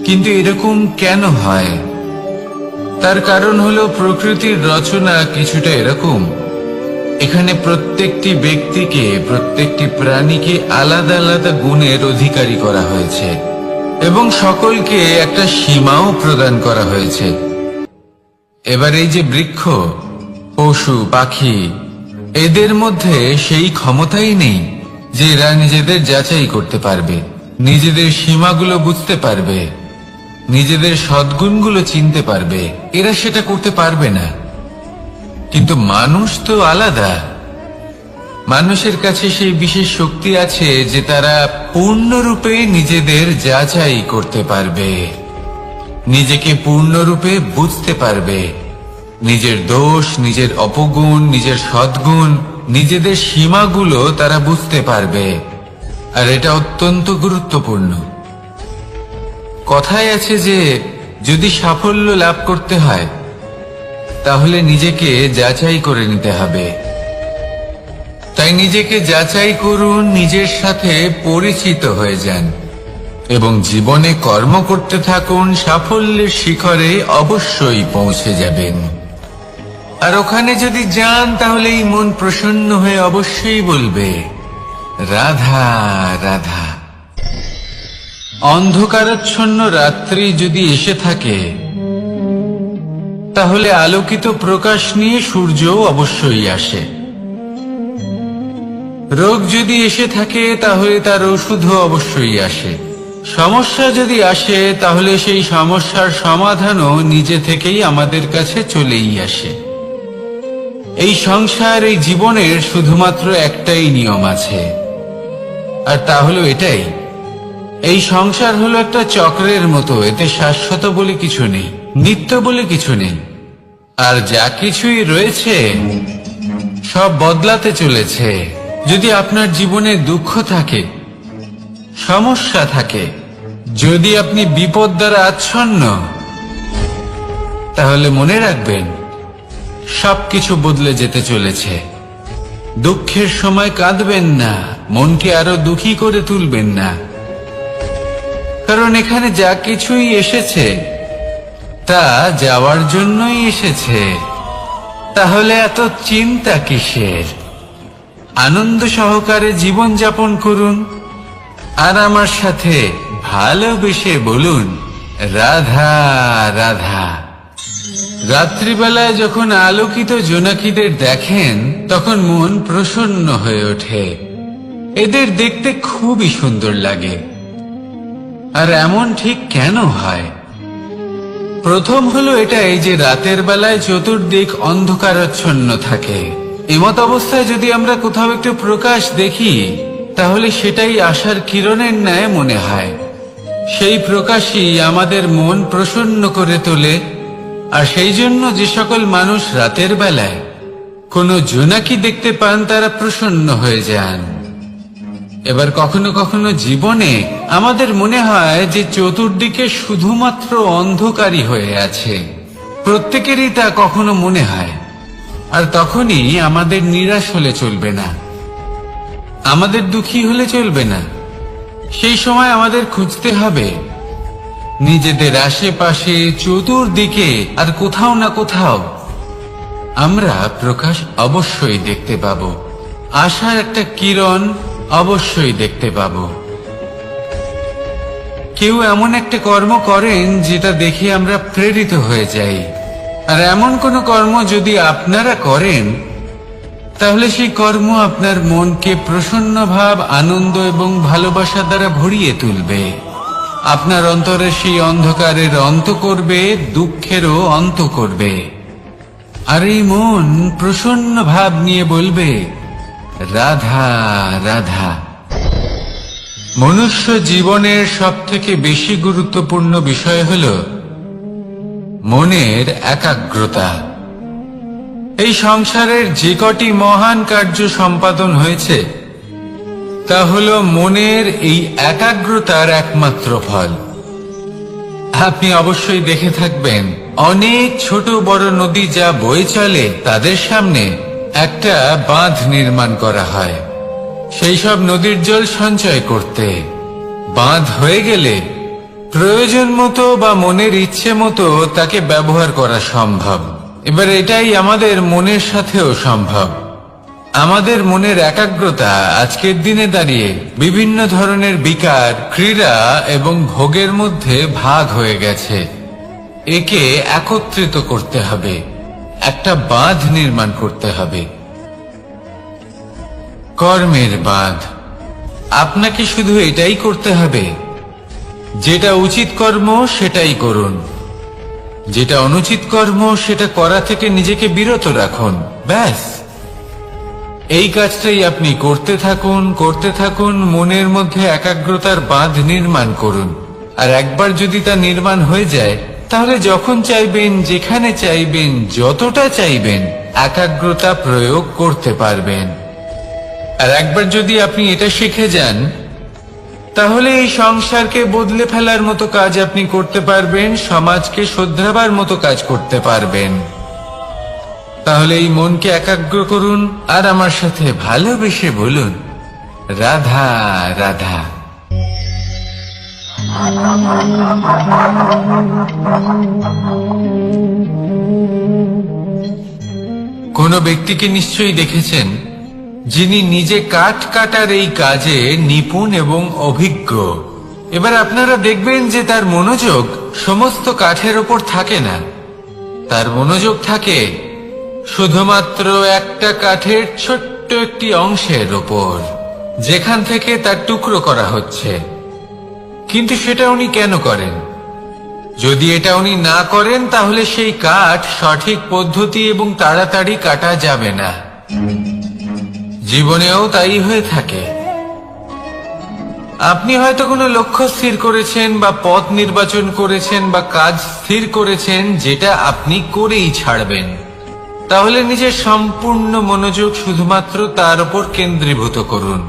কিন্তু এরকম কেন হয়? তার কারণ হলো প্রকৃতির রচনা কিছুটা এরকম। এখানে প্রত্যেকটি ব্যক্তিকে, প্রত্যেকটি প্রাণীকে আলাদা আলাদা গুণের অধিকারী করা হয়েছে এবং সকলকে একটা সীমাও প্রদান করা হয়েছে। এবার এই যে বৃক্ষ, পশু, পাখি, এদের মধ্যে সেই ক্ষমতাই নেই যে এরা নিজেদের যাচাই করতে পারবে, নিজেদের সীমাগুলো বুঝতে পারবে, নিজেদের সদ্গুণগুলো চিনতে পারবে। এরা সেটা করতে পারবে না। কিন্তু মানুষ তো আলাদা। মানুষের কাছে সেই বিশেষ শক্তি আছে যে তারা পূর্ণরূপে নিজেদের যাচাই করতে পারবে, নিজেকে পূর্ণরূপে বুঝতে পারবে, নিজের দোষ, নিজের অপগুণ, নিজের সদ্গুণ, নিজেদের সীমাগুলো তারা বুঝতে পারবে। আর এটা অত্যন্ত গুরুত্বপূর্ণ। কথায় আছে যে যদি সাফল্য লাভ করতে হয় তাহলে নিজেকে যাচাই করে নিতে হবে। তাই নিজেকে যাচাই করুন, নিজের সাথে পরিচিত হয়ে যান এবং জীবনে কর্ম করতে থাকুন। সাফল্যের শিখরে অবশ্যই পৌঁছে যাবেন। আর ওখানে যদি যান তাহলে এই মন প্রসন্ন হয়ে অবশ্যই বলবে, রাধা রাধা। অন্ধকারাচ্ছন্ন রাত্রি যদি এসে থাকে তাহলে আলোকিত প্রকাশ নিয়ে সূর্যও অবশ্যই আসে। রোগ যদি এসে থাকে তাহলে তার ওষুধও অবশ্যই আসে। সমস্যা যদি আসে তাহলে সেই সমস্যার সমাধানও নিজে থেকেই আমাদের কাছে চলেই আসে। এই সংসার, এই জীবনের শুধুমাত্র একটাই নিয়ম আছে, আর তা হলো এটাই, এই সংসার হলো একটা চক্রের মতো। এতে শাশ্বত বলে কিছু নেই, নিত্য বলে কিছু নেই। আর যা কিছুই রয়েছে সব বদলাতে চলেছে। যদি আপনার জীবনে দুঃখ থাকে, সমস্যা থাকে, যদি আপনি বিপদ দ্বারা আচ্ছন্ন, তাহলে মনে রাখবেন সবকিছু বদলে যেতে চলেছে। দুঃখের সময় কাঁদবেন না, মনকে আরো দুঃখী করে তুলবেন না, কারণ এখানে যা কিছুই এসেছে তা যাওয়ার জন্যই এসেছে। তাহলে এত চিন্তা কিসের? আনন্দ সহকারে জীবন যাপন করুন আর আমার সাথে ভালোবেসে বলুন, রাধা রাধা। রাত্রিবেলায় যখন আলোকিত জোনাকিদের দেখেন তখন মন প্রসন্ন হয়ে ওঠে। এদের দেখতে খুবই সুন্দর লাগে। আর এমন ঠিক কেন হয়? প্রথম হলো এটাই যে রাতের বেলায় চতুর্দিক অন্ধকারাচ্ছন্ন থাকে। এমত অবস্থায় যদি আমরা কোথাও একটু প্রকাশ দেখি তাহলে সেটাই আশার কিরণের ন্যায় মনে হয়। সেই প্রকাশই আমাদের মন প্রসন্ন করে তোলে। আর সেই জন্য যে সকল মানুষ রাতের বেলায় কোনো জোনাকি দেখতে পান তারা প্রসন্ন হয়ে যান। এবার কখনো কখনো জীবনে আমাদের মনে হয় যে চতুর্দিকে শুধুমাত্র অন্ধকারই হয়ে আছে। প্রত্যেকেরই তা কখনো মনে হয়। আর তখনই আমাদের নিরাশ হলে চলবে না, আমাদের দুঃখী হলে চলবে না। সেই সময় আমাদের খুঁজতে হবে নিজেদের আশেপাশে, চতুর্দিকে, আর কোথাও না কোথাও আমরা প্রকাশ অবশ্যই দেখতে পাব। আশার একটা কিরণ অবশ্যই দেখতে পাব। কেউ এমন একটা কর্ম করেন যেটা দেখে আমরা প্রেরিত হয়ে যাই। আর এমন কোনো কর্ম যদি আপনারা করেন তাহলে সেই কর্ম আপনার মনকে প্রসন্ন ভাব, আনন্দ এবং ভালোবাসা দ্বারা ভরিয়ে তুলবে। আপনার অন্তরে সেই অন্ধকারের অন্ত করবে, দুঃখেরও অন্ত করবে। আর এই মন প্রসন্ন ভাব নিয়ে বলবে, রাধা রাধা। মনুষ্য জীবনের সবথেকে বেশি গুরুত্বপূর্ণ বিষয় হল মনের একাগ্রতা। এই সংসারের যে কটি মহান কার্য সম্পাদন হয়েছে তা হল মনের এই একাগ্রতার একমাত্র ফল। আপনি অবশ্যই দেখে থাকবেন, অনেক ছোট বড় নদী যা বয়ে চলে তাদের সামনে একটা বাঁধ নির্মাণ করা হয় সেই সব নদীর জল সঞ্চয় করতে। বাঁধ হয়ে গেলে প্রয়োজন মতো বা মনের ইচ্ছে মতো তাকে ব্যবহার করা সম্ভব। এবার এটাই আমাদের মনের সাথেও সম্ভব। আমাদের মনের একাগ্রতা আজকের দিনে দাঁড়িয়ে বিভিন্ন ধরনের বিকার, ক্রীড়া এবং ভোগের মধ্যে ভাগ হয়ে গেছে। একে একত্রিত করতে হবে, একটা বাঁধ নির্মাণ করতে হবে, কর্মের বাঁধ। আপনাকে শুধু এটাই করতে হবে, যেটা উচিত কর্ম সেটাই করুন, যেটা অনুচিত কর্ম সেটা করা থেকে নিজেকে বিরত রাখুন। ব্যাস, এই কাজটাই আপনি করতে থাকুন, মনের মধ্যে একাগ্রতার বাঁধ নির্মাণ করুন। আর একবার যদি তা নির্মাণ হয়ে যায়, তাহলে যখন চাইবেন, যেখানে চাইবেন, যতটা চাইবেন একাগ্রতা প্রয়োগ করতে পারবেন। আর একবার যদি আপনি এটা শিখে যান, তাহলে এই সংসারকে বদলে ফেলার মতো কাজ আপনি করতে পারবেন, সমাজকে শোধরাবার মতো কাজ করতে পারবেন। তাহলে এই মনকে একাগ্র করুন আর আমার সাথে ভালোবেসে বলুন, রাধা রাধা। কোন ব্যক্তিকে নিশ্চয়ই দেখেছেন যিনি নিজে কাঠ কাটার এই কাজে নিপুণ এবং অভিজ্ঞ। এবার আপনারা দেখবেন যে তার মনোযোগ সমস্ত কাঠের ওপর থাকে না, তার মনোযোগ থাকে শুধুমাত্র একটা কাঠের ছোট্ট একটি অংশের ওপর, যেখান থেকে তার টুকরো করা হচ্ছে। কিন্তু সেটা উনি কেন করেন? যদি এটা উনি না করেন তাহলে সেই কাঠ সঠিক পদ্ধতি এবং তাড়াতাড়ি কাটা যাবে না। জীবনেও তাই হয়ে থাকে। আপনি হয়তো কোনো লক্ষ্য স্থির করেছেন বা পথ নির্বাচন করেছেন বা কাজ স্থির করেছেন যেটা আপনি করেই ছাড়বেন। তাহলে নিজের সম্পূর্ণ মনোযোগ শুধুমাত্র তার উপর কেন্দ্রীভূত করুন।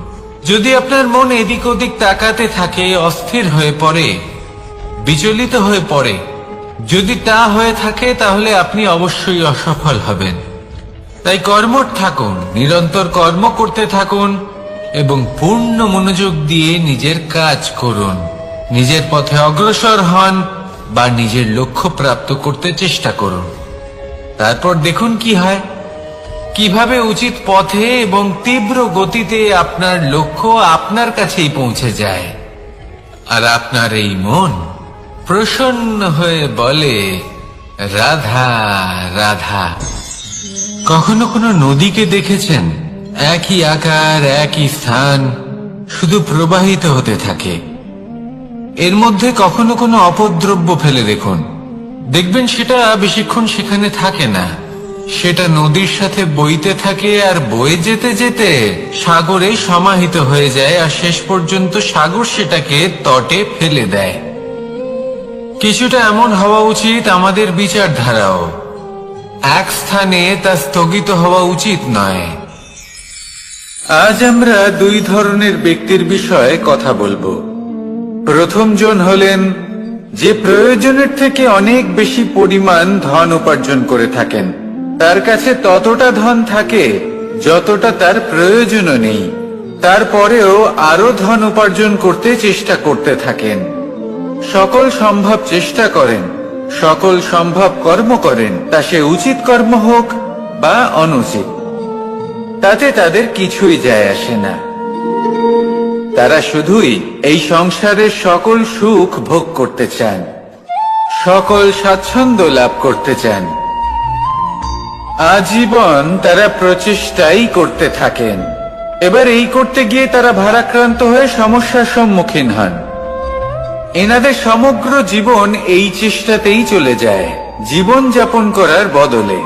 যদি আপনার মন এদিক ওদিক তাকাতে থাকে, অস্থির হয়ে পড়ে, বিচলিত হয়ে পড়ে, যদি তা হয়ে থাকে তাহলে আপনি অবশ্যই অসফল হবেন। তাই কর্মঠ থাকুন, নিরন্তর কর্ম করতে থাকুন এবং পূর্ণ মনোযোগ দিয়ে নিজের কাজ করুন। নিজের পথে অগ্রসর হন বা নিজের লক্ষ্য প্রাপ্ত করতে চেষ্টা করুন। তারপর দেখুন কি হয়, কিভাবে উচিত পথে এবং তীব্র গতিতে আপনার লক্ষ্য আপনার কাছেই পৌঁছে যায়। আর আপনার এই মন প্রসন্ন হয়ে বলে, রাধা রাধা। কখনো কোনো নদীকে দেখেছেন? একই আকার, একই স্থান, শুধু প্রবাহিত হতে থাকে। এর মধ্যে কখনো কোনো অপদ্রব্য ফেলে দেখুন, দেখবেন সেটা বেশিক্ষণ সেখানে থাকে না। সেটা নদীর সাথে বইতে থাকে আর বয়ে যেতে যেতে সাগরে সমাহিত হয়ে যায়, আর শেষ পর্যন্ত সাগর সেটাকে তটে ফেলে দেয়। কিছুটা এমন হওয়া উচিত আমাদের বিচারধারাও। এক স্থানে তা স্থগিত হওয়া উচিত নয়। আজ আমরা দুই ধরনের ব্যক্তির বিষয়ে কথা বলবো। প্রথম জন হলেন যে প্রয়োজনের থেকে অনেক বেশি পরিমাণ ধন উপার্জন করে থাকেন। তার কাছে ততটা ধন থাকে যতটা তার প্রয়োজনও নেই, তারপরেও আরো ধন উপার্জন করতে চেষ্টা করতে থাকেন। সকল সম্ভব চেষ্টা করেন, সকল সম্ভব কর্ম করেন, তা সে উচিত কর্ম হোক বা অনুচিত, তাতে তাদের কিছুই যায় আসে না। তারা শুধুই এই সংসারের সকল সুখ ভোগ করতে চান, সকল স্বাচ্ছন্দ্য লাভ করতে চান। আজীবন তারা প্রচেষ্টাই করতে থাকেন। এবার এই করতে গিয়ে তারা ভারাক্রান্ত হয়ে সমস্যার সম্মুখীন হন। এনাদের সমগ্র জীবন এই চেষ্টাতেই চলে যায়, জীবন যাপন করার বদলে।